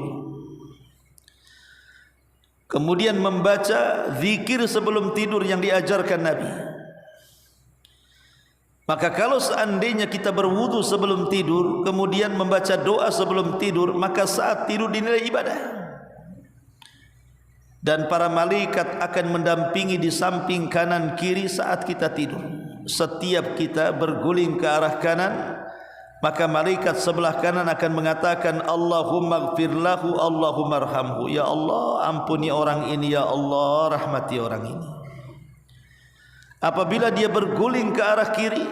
Kemudian membaca zikir sebelum tidur yang diajarkan Nabi. Maka kalau seandainya kita berwudu sebelum tidur, kemudian membaca doa sebelum tidur, maka saat tidur dinilai ibadah. Dan para malaikat akan mendampingi di samping kanan kiri saat kita tidur. Setiap kita berguling ke arah kanan, maka malaikat sebelah kanan akan mengatakan, Allahumma gfir lahu, Allahumma arhamhu. Ya Allah, ampuni orang ini, ya Allah, rahmati orang ini. Apabila dia berguling ke arah kiri,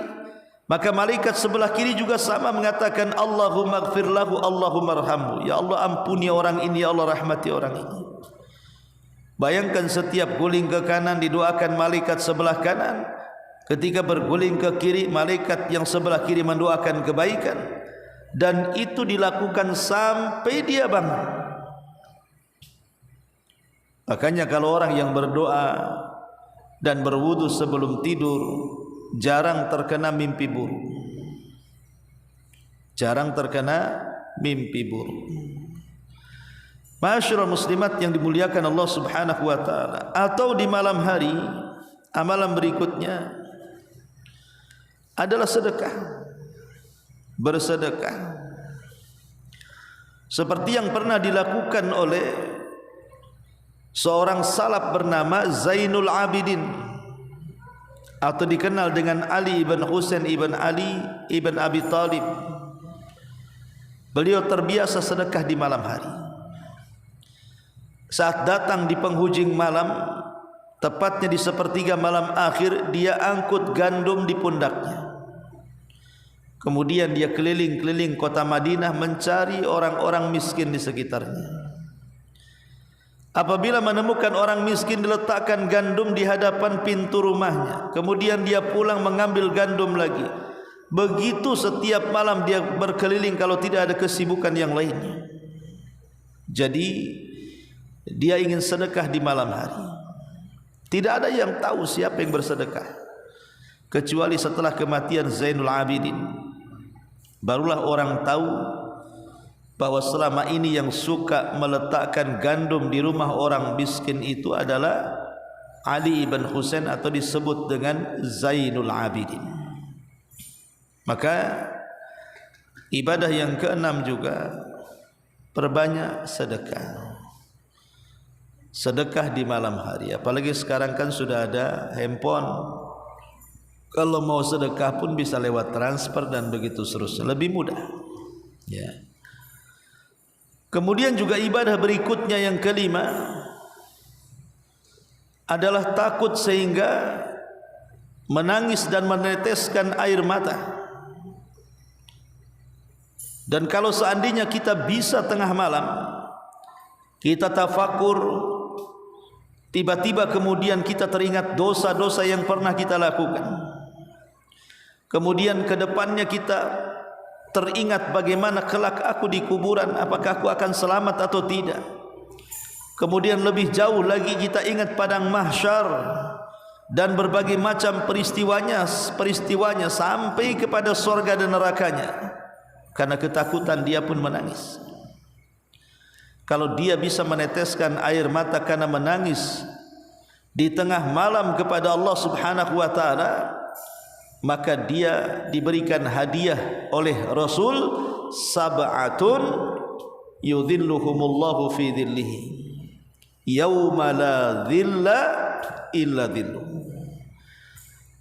maka malaikat sebelah kiri juga sama mengatakan, Allahumma gfir lahu, Allahumma arhamhu. Ya Allah, ampuni orang ini, ya Allah, rahmati orang ini. Bayangkan setiap guling ke kanan didoakan malaikat sebelah kanan, ketika berguling ke kiri malaikat yang sebelah kiri mendoakan kebaikan, dan itu dilakukan sampai dia bangun. Makanya kalau orang yang berdoa dan berwudu sebelum tidur jarang terkena mimpi buruk. Jarang terkena mimpi buruk. Ma'asyiral muslimat yang dimuliakan Allah Subhanahu wa taala, atau di malam hari amalan berikutnya adalah sedekah. Bersedekah seperti yang pernah dilakukan oleh seorang salaf bernama Zainul Abidin, atau dikenal dengan Ali ibn Husain ibn Ali ibn Abi Talib. Beliau terbiasa sedekah di malam hari. Saat datang di penghujung malam, tepatnya di sepertiga malam akhir, dia angkut gandum di pundaknya. Kemudian dia keliling-keliling kota Madinah mencari orang-orang miskin di sekitarnya. Apabila menemukan orang miskin, diletakkan gandum di hadapan pintu rumahnya. Kemudian dia pulang mengambil gandum lagi. Begitu setiap malam dia berkeliling kalau tidak ada kesibukan yang lainnya. Jadi dia ingin sedekah di malam hari. Tidak ada yang tahu siapa yang bersedekah kecuali setelah kematian Zainul Abidin. Barulah orang tahu bahwa selama ini yang suka meletakkan gandum di rumah orang miskin itu adalah Ali ibn Husain, atau disebut dengan Zainul Abidin. Maka ibadah yang keenam juga, perbanyak sedekah. Sedekah di malam hari. Apalagi sekarang kan sudah ada handphone. Kalau mau sedekah pun bisa lewat transfer dan begitu seterusnya, lebih mudah. Ya. Kemudian juga ibadah berikutnya yang kelima adalah takut sehingga menangis dan meneteskan air mata. Dan kalau seandainya kita bisa tengah malam kita tafakur, tiba-tiba kemudian kita teringat dosa-dosa yang pernah kita lakukan. Kemudian ke depannya kita teringat bagaimana kelak aku di kuburan, apakah aku akan selamat atau tidak. Kemudian lebih jauh lagi kita ingat padang mahsyar dan berbagai macam peristiwanya sampai kepada surga dan nerakanya. Karena ketakutan dia pun menangis. Kalau dia bisa meneteskan air mata karena menangis di tengah malam kepada Allah Subhanahu wa taala, maka dia diberikan hadiah oleh Rasul, sab'atun yudhilluhumullahu fi dhillihi yauma la dhilla illa dhilluh.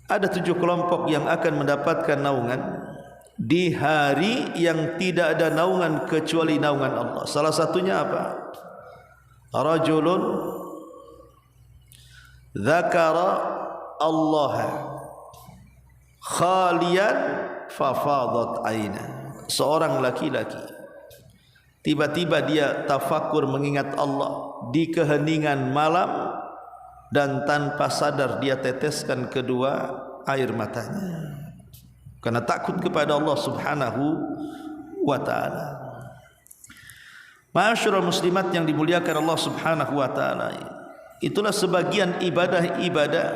Ada 7 kelompok yang akan mendapatkan naungan di hari yang tidak ada naungan kecuali naungan Allah. Salah satunya apa? Rajulun dzakara Allah khalian fafadat aina. Seorang laki-laki tiba-tiba dia tafakur mengingat Allah di keheningan malam, dan tanpa sadar dia teteskan kedua air matanya karena takut kepada Allah Subhanahu wa taala. Ma'asyiral muslimat yang dimuliakan Allah Subhanahu wa taala, itulah sebagian ibadah-ibadah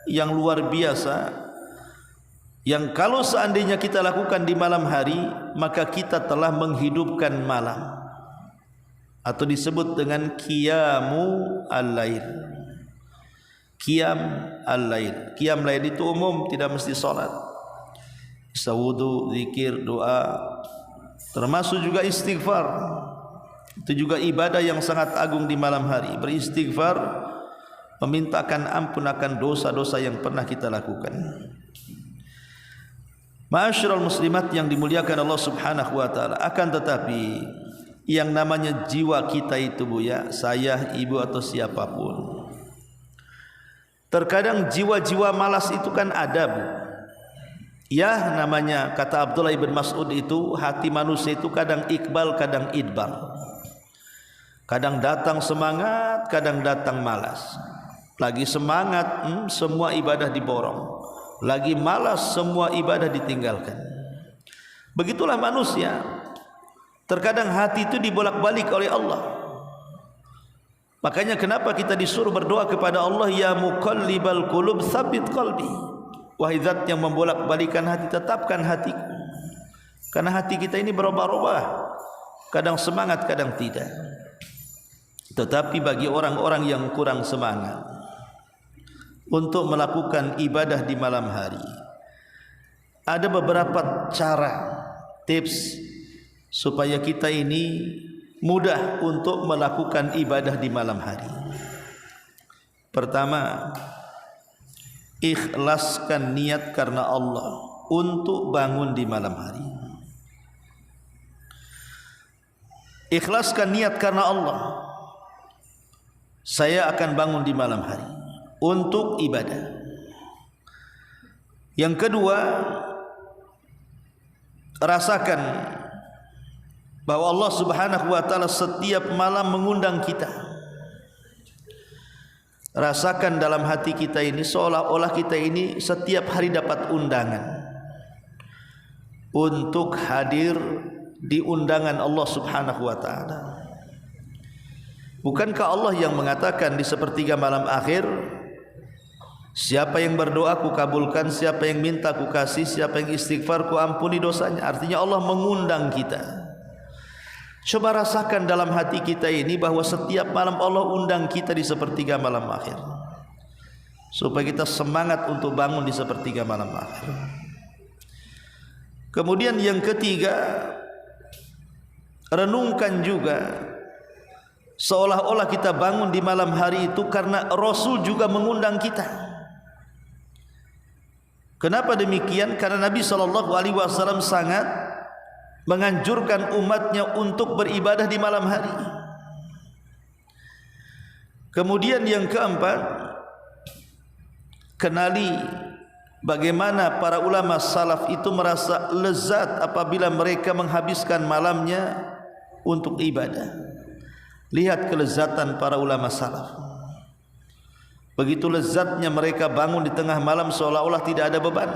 yang luar biasa yang kalau seandainya kita lakukan di malam hari, maka kita telah menghidupkan malam, atau disebut dengan qiyamu al-lail. Qiyam al-lail. Qiyam lail itu umum, tidak mesti salat. Bisa wudu, zikir, doa, termasuk juga istighfar. Itu juga ibadah yang sangat agung di malam hari. Beristighfar, memintakan ampun akan dosa-dosa yang pernah kita lakukan. Ma'asyiral muslimat yang dimuliakan Allah Subhanahu wa taala, akan tetapi yang namanya jiwa kita itu, Bu ya, saya, ibu atau siapapun, terkadang jiwa-jiwa malas itu kan ada, Bu. Ya, namanya kata Abdullah ibn Mas'ud itu, hati manusia itu kadang ikbal, kadang idbar. Kadang datang semangat, kadang datang malas. Lagi semangat, semua ibadah diborong. Lagi malas, semua ibadah ditinggalkan. Begitulah manusia. Terkadang hati itu dibolak-balik oleh Allah. Makanya kenapa kita disuruh berdoa kepada Allah, ya muqallibal qulub tsabbit qalbi. Wahai zat yang membolak-balikan hati, tetapkan hatiku. Karena hati kita ini berubah-ubah, kadang semangat, kadang tidak. Tetapi bagi orang-orang yang kurang semangat untuk melakukan ibadah di malam hari, ada beberapa cara, tips supaya kita ini mudah untuk melakukan ibadah di malam hari. Pertama, ikhlaskan niat karena Allah untuk bangun di malam hari. Ikhlaskan niat karena Allah, saya akan bangun di malam hari untuk ibadah. Yang kedua, rasakan bahwa Allah Subhanahu wa taala setiap malam mengundang kita. Rasakan dalam hati kita ini seolah-olah kita ini setiap hari dapat undangan untuk hadir di undangan Allah Subhanahu wa taala. Bukankah Allah yang mengatakan di sepertiga malam akhir, siapa yang berdoa ku kabulkan, siapa yang minta ku kasih, siapa yang istighfar ku ampuni dosanya. Artinya Allah mengundang kita. Coba rasakan dalam hati kita ini bahwa setiap malam Allah undang kita di sepertiga malam akhir, supaya kita semangat untuk bangun di sepertiga malam akhir. Kemudian yang ketiga, renungkan juga seolah-olah kita bangun di malam hari itu karena Rasul juga mengundang kita. Kenapa demikian? Karena Nabi SAW sangat menganjurkan umatnya untuk beribadah di malam hari. Kemudian yang keempat, kenali bagaimana para ulama salaf itu merasa lezat apabila mereka menghabiskan malamnya untuk ibadah. Lihat kelezatan para ulama salaf. Begitu lezatnya mereka bangun di tengah malam seolah-olah tidak ada beban.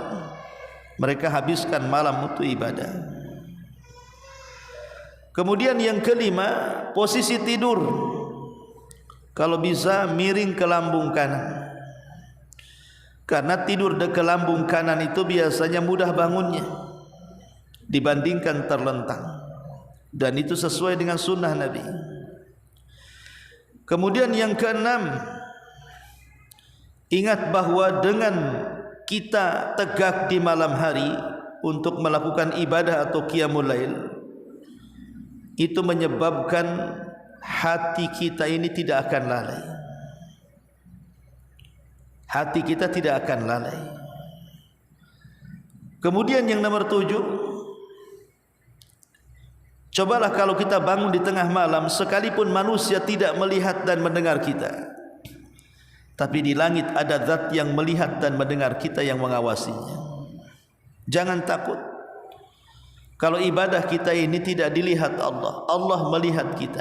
Mereka habiskan malam untuk ibadah. Kemudian yang kelima, posisi tidur. Kalau bisa miring ke lambung kanan. Karena tidur ke lambung kanan itu biasanya mudah bangunnya dibandingkan terlentang. Dan itu sesuai dengan sunnah Nabi. Kemudian yang keenam, ingat bahwa dengan kita tegak di malam hari untuk melakukan ibadah atau qiyamul lail, itu menyebabkan hati kita ini tidak akan lalai. Hati kita tidak akan lalai. Kemudian yang nomor 7, cobalah kalau kita bangun di tengah malam, sekalipun manusia tidak melihat dan mendengar kita, tapi di langit ada zat yang melihat dan mendengar kita, yang mengawasinya. Jangan takut. Kalau ibadah kita ini tidak dilihat Allah, Allah melihat kita.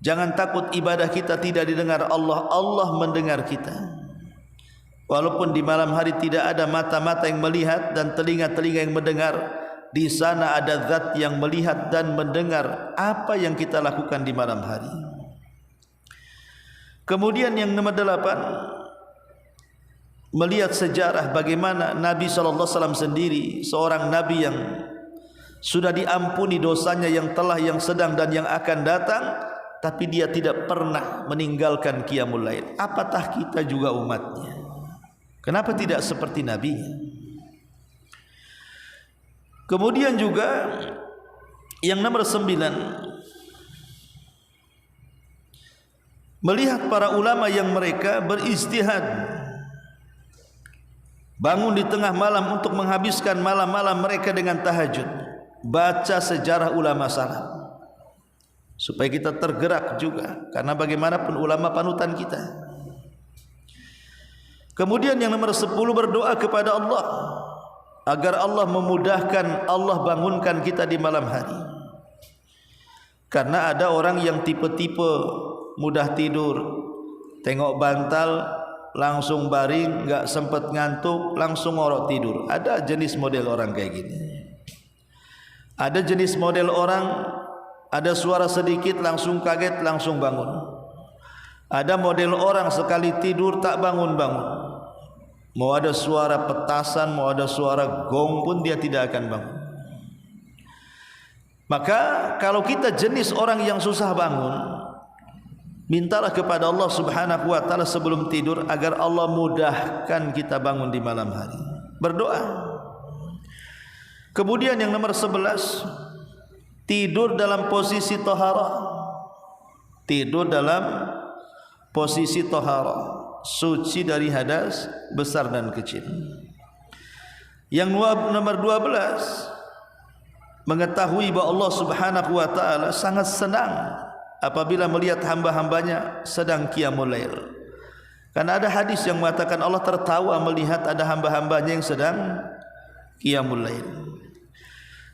Jangan takut ibadah kita tidak didengar Allah, Allah mendengar kita. Walaupun di malam hari tidak ada mata-mata yang melihat dan telinga-telinga yang mendengar, di sana ada zat yang melihat dan mendengar apa yang kita lakukan di malam hari. Kemudian yang nomor 8, melihat sejarah bagaimana Nabi SAW sendiri, seorang Nabi yang sudah diampuni dosanya yang telah, yang sedang dan yang akan datang, tapi dia tidak pernah meninggalkan qiyamul lail. Apatah kita juga umatnya? Kenapa tidak seperti Nabi? Kemudian juga yang nomor 9, melihat para ulama yang mereka beristihad, bangun di tengah malam untuk menghabiskan malam-malam mereka dengan tahajud, baca sejarah ulama salaf, supaya kita tergerak juga, karena bagaimanapun ulama panutan kita. Kemudian yang nomor 10, berdoa kepada Allah agar Allah memudahkan, Allah bangunkan kita di malam hari. Karena ada orang yang tipe-tipe mudah tidur, tengok bantal langsung baring, enggak sempat ngantuk, langsung ngorok tidur. Ada jenis model orang kayak gini. Ada jenis model orang, ada suara sedikit langsung kaget, langsung bangun. Ada model orang sekali tidur tak bangun-bangun. Mau ada suara petasan, mau ada suara gong pun dia tidak akan bangun. Maka kalau kita jenis orang yang susah bangun, mintalah kepada Allah Subhanahu wa taala sebelum tidur agar Allah mudahkan kita bangun di malam hari. Berdoa. Kemudian yang nomor 11, tidur dalam posisi taharah. Tidur dalam posisi taharah, suci dari hadas besar dan kecil. Yang nomor 12, mengetahui bahwa Allah Subhanahu wa taala sangat senang apabila melihat hamba-hambanya sedang qiyamul lail. Karena ada hadis yang mengatakan Allah tertawa melihat ada hamba-hambanya yang sedang qiyamul lail.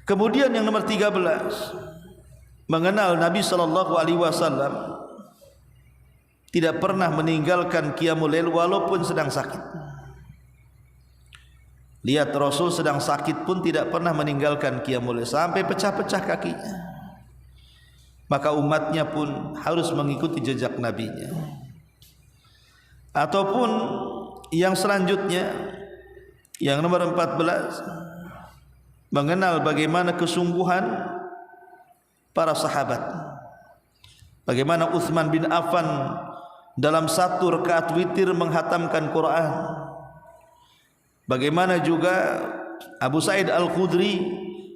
Kemudian yang nomor 13, mengenal Nabi SAW tidak pernah meninggalkan qiyamul lail walaupun sedang sakit. Lihat Rasul sedang sakit pun tidak pernah meninggalkan qiyamul lail sampai pecah-pecah kakinya. Maka umatnya pun harus mengikuti jejak nabinya. Ataupun yang selanjutnya, yang nomor 14, mengenal bagaimana kesungguhan para sahabat. Bagaimana Utsman bin Affan dalam satu rakaat witir menghatamkan Quran. Bagaimana juga Abu Sa'id Al-Khudri,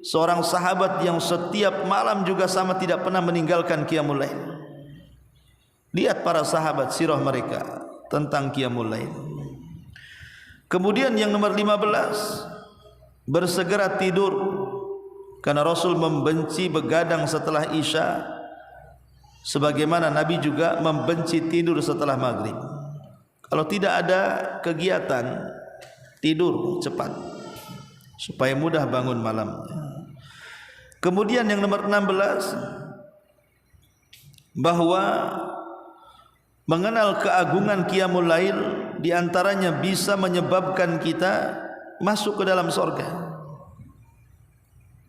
seorang sahabat yang setiap malam juga sama tidak pernah meninggalkan qiyamul lail. Lihat para sahabat, sirah mereka tentang qiyamul lail. Kemudian yang nomor 15, bersegera tidur, karena Rasul membenci begadang setelah Isya, sebagaimana Nabi juga membenci tidur setelah maghrib. Kalau tidak ada kegiatan, tidur cepat supaya mudah bangun malamnya. Kemudian yang nomor 16, bahwa mengenal keagungan qiyamul lail diantaranya bisa menyebabkan kita masuk ke dalam surga.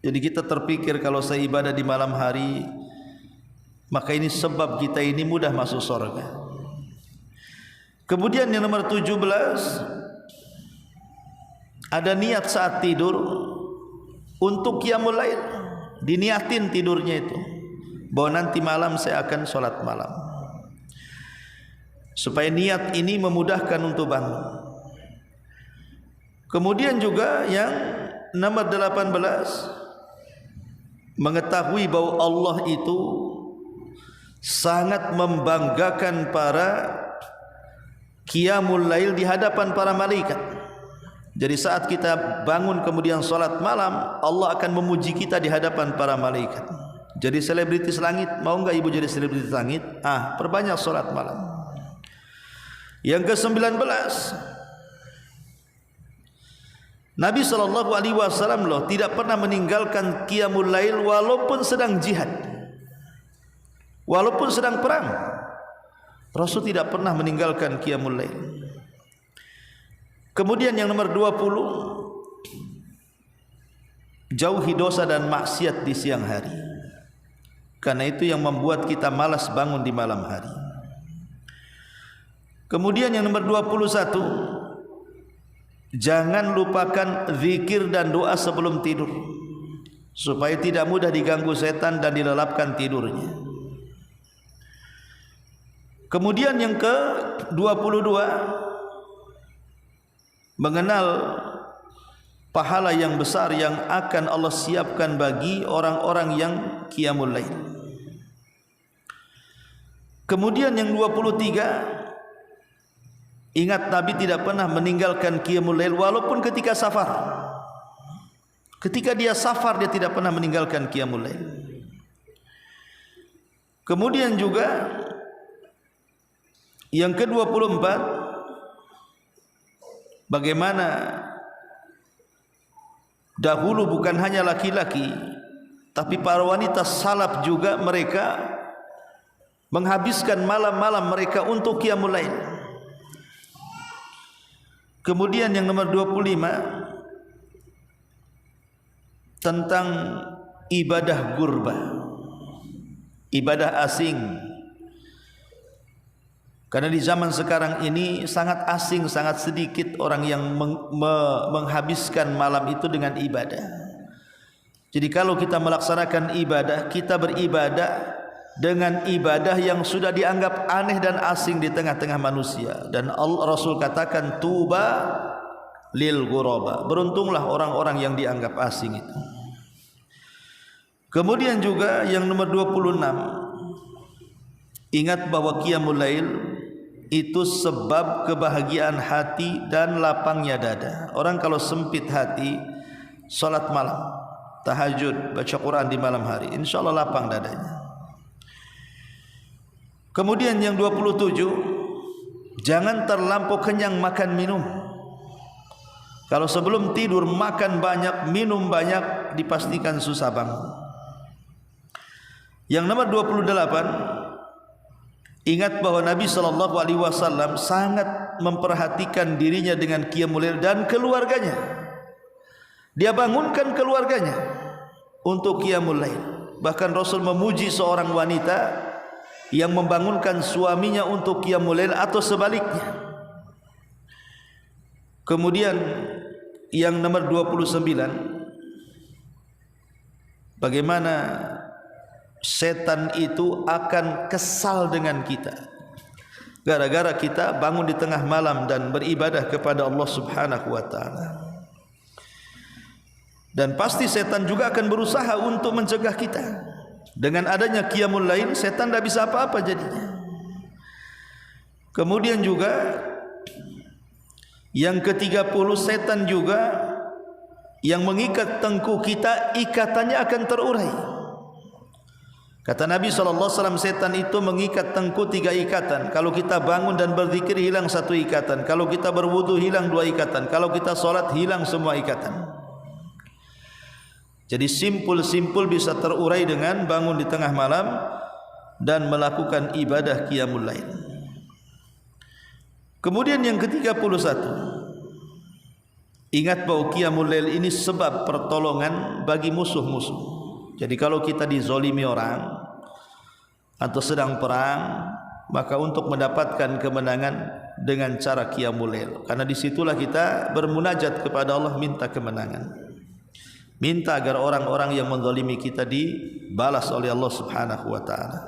Jadi kita terpikir kalau saya ibadah di malam hari, maka ini sebab kita ini mudah masuk surga. Kemudian yang nomor 17, ada niat saat tidur untuk qiyamul lail. Diniatin tidurnya itu, bahwa nanti malam saya akan sholat malam, supaya niat ini memudahkan untuk bangun. Kemudian juga yang nomor 18, mengetahui bahwa Allah itu sangat membanggakan para qiyamul lail di hadapan para malaikat. Jadi saat kita bangun kemudian sholat malam, Allah akan memuji kita di hadapan para malaikat. Jadi selebritis langit, mau enggak ibu jadi selebritis langit? Perbanyak sholat malam. Yang ke-19, Nabi SAW loh tidak pernah meninggalkan qiyamul lail walaupun sedang jihad, walaupun sedang perang. Rasul tidak pernah meninggalkan qiyamul lail. Kemudian yang nomor 20, jauhi dosa dan maksiat di siang hari, karena itu yang membuat kita malas bangun di malam hari. Kemudian yang nomor 21, jangan lupakan zikir dan doa sebelum tidur supaya tidak mudah diganggu setan dan dilelapkan tidurnya. Kemudian yang ke-22, mengenal pahala yang besar yang akan Allah siapkan bagi orang-orang yang qiyamul lail. Kemudian yang 23, ingat Nabi tidak pernah meninggalkan qiyamul lail walaupun ketika safar. Ketika dia safar dia tidak pernah meninggalkan qiyamul lail. Kemudian juga yang ke-24, bagaimana dahulu bukan hanya laki-laki tapi para wanita salaf juga mereka menghabiskan malam-malam mereka untuk qiyamul lail. Kemudian yang nomor 25 tentang ibadah gurba, ibadah asing. Karena di zaman sekarang ini sangat asing, sangat sedikit orang yang menghabiskan malam itu dengan ibadah. Jadi kalau kita melaksanakan ibadah, kita beribadah dengan ibadah yang sudah dianggap aneh dan asing di tengah-tengah manusia. Dan Rasul katakan, tuba lil ghuraba, beruntunglah orang-orang yang dianggap asing itu. Kemudian juga yang nomor 26, ingat bahwa qiyamul lail itu sebab kebahagiaan hati dan lapangnya dada. Orang kalau sempit hati, salat malam, tahajud, baca Quran di malam hari, insyaallah lapang dadanya. Kemudian yang 27, jangan terlampau kenyang makan minum. Kalau sebelum tidur makan banyak, minum banyak, dipastikan susah bangun. Yang nomor 28, ingat bahwa Nabi SAW sangat memperhatikan dirinya dengan qiyamul lail dan keluarganya. Dia bangunkan keluarganya untuk qiyamul lail. Bahkan Rasul memuji seorang wanita yang membangunkan suaminya untuk qiyamul lail atau sebaliknya. Kemudian yang nomor 29, bagaimana setan itu akan kesal dengan kita gara-gara kita bangun di tengah malam dan beribadah kepada Allah Subhanahu wa taala. Dan pasti setan juga akan berusaha untuk mencegah kita. Dengan adanya qiyamul lail, setan tidak bisa apa-apa jadinya. Kemudian juga yang ke-30, setan juga yang mengikat tengkuk kita, ikatannya akan terurai. Kata Nabi SAW, setan itu mengikat tengkuk 3 ikatan. Kalau kita bangun dan berzikir hilang 1 ikatan. Kalau kita berwudu hilang 2 ikatan. Kalau kita solat hilang semua ikatan. Jadi simpul-simpul bisa terurai dengan bangun di tengah malam dan melakukan ibadah qiyamul lail. Kemudian yang ke-31, ingat bahwa qiyamul lail ini sebab pertolongan bagi musuh-musuh. Jadi kalau kita dizolimi orang atau sedang perang, maka untuk mendapatkan kemenangan dengan cara qiyamul lail. Karena disitulah kita bermunajat kepada Allah, minta kemenangan, minta agar orang-orang yang menzalimi kita dibalas oleh Allah Subhanahu wa taala.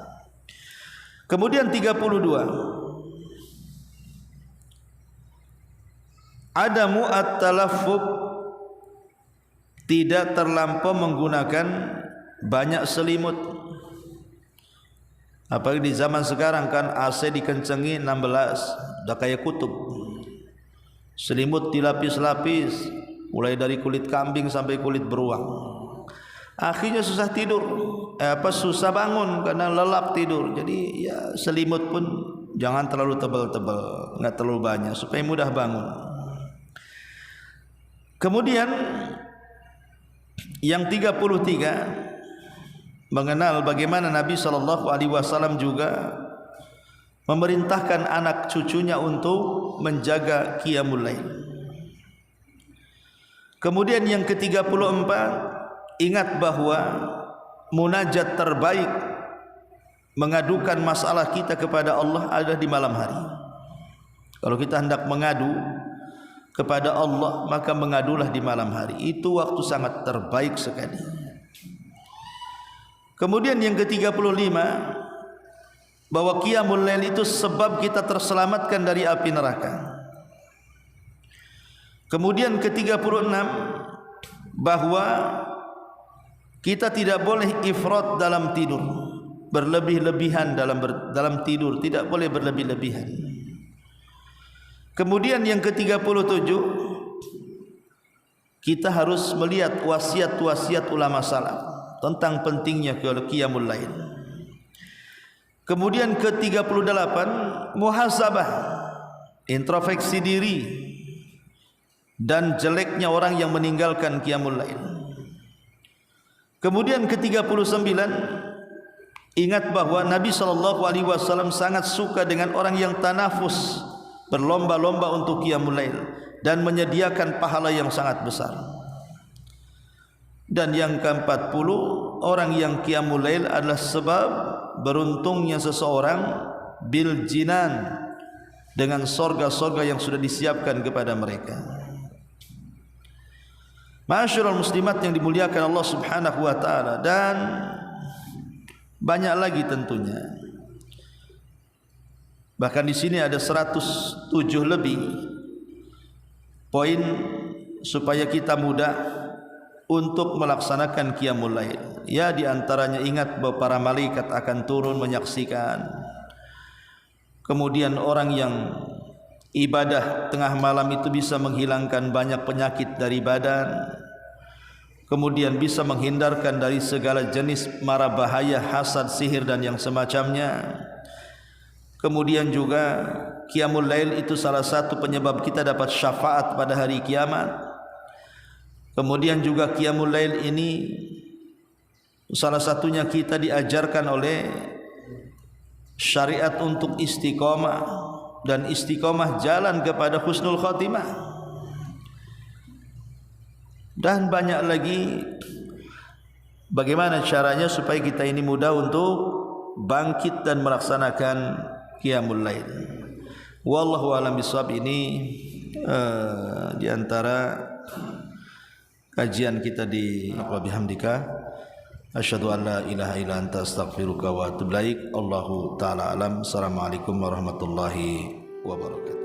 Kemudian 32, adamu at-talaffuf, tidak terlampau menggunakan banyak selimut. Apalagi di zaman sekarang kan AC dikencengi 16, udah kayak kutub. Selimut dilapis-lapis, mulai dari kulit kambing sampai kulit beruang. Akhirnya susah tidur, susah bangun karena lelap tidur. Jadi ya selimut pun jangan terlalu tebal-tebal, enggak terlalu banyak supaya mudah bangun. Kemudian yang 33, mengenal bagaimana Nabi SAW juga memerintahkan anak cucunya untuk menjaga qiyamul lail. Kemudian yang ke-34, ingat bahwa munajat terbaik mengadukan masalah kita kepada Allah ada di malam hari. Kalau kita hendak mengadu kepada Allah, maka mengadulah di malam hari. Itu waktu sangat terbaik sekali. Kemudian yang ke-35, bahwa qiyamul lail itu sebab kita terselamatkan dari api neraka. Kemudian ke-36, bahwa kita tidak boleh ifrat dalam tidur, berlebih-lebihan dalam tidur, tidak boleh berlebih-lebihan. Kemudian yang ke-37, kita harus melihat wasiat-wasiat ulama salaf tentang pentingnya qiyamul lail. Kemudian ke-38, muhasabah, introspeksi diri dan jeleknya orang yang meninggalkan qiyamul lail. Kemudian ke-39, ingat bahwa Nabi SAW sangat suka dengan orang yang tanafus, berlomba-lomba untuk qiyamul lail dan menyediakan pahala yang sangat besar. Dan yang ke-40, orang yang qiyamul lail adalah sebab beruntungnya seseorang bil jinan, dengan sorga-sorga yang sudah disiapkan kepada mereka. Ma'asyiral muslimat yang dimuliakan Allah Subhanahu wa taala, dan banyak lagi tentunya. Bahkan di sini ada 107 lebih poin supaya kita mudah untuk melaksanakan qiyamul lail. Ya, di antaranya ingat bahwa para malaikat akan turun menyaksikan. Kemudian orang yang ibadah tengah malam itu bisa menghilangkan banyak penyakit dari badan. Kemudian bisa menghindarkan dari segala jenis mara bahaya, hasad, sihir dan yang semacamnya. Kemudian juga qiyamul lail itu salah satu penyebab kita dapat syafaat pada hari kiamat. Kemudian juga qiyamul lail ini salah satunya kita diajarkan oleh syariat untuk istiqomah, dan istiqomah jalan kepada husnul khatimah. Dan banyak lagi bagaimana caranya supaya kita ini mudah untuk bangkit dan melaksanakan qiyamul lail. Wallahu a'lam bishawab. Ini di antara kajian kita di wa bihamdika asyhadu an la ilaha illa anta astaghfiruka wa atubu ilaik. Allahu taala alam. Assalamualaikum warahmatullahi wabarakatuh.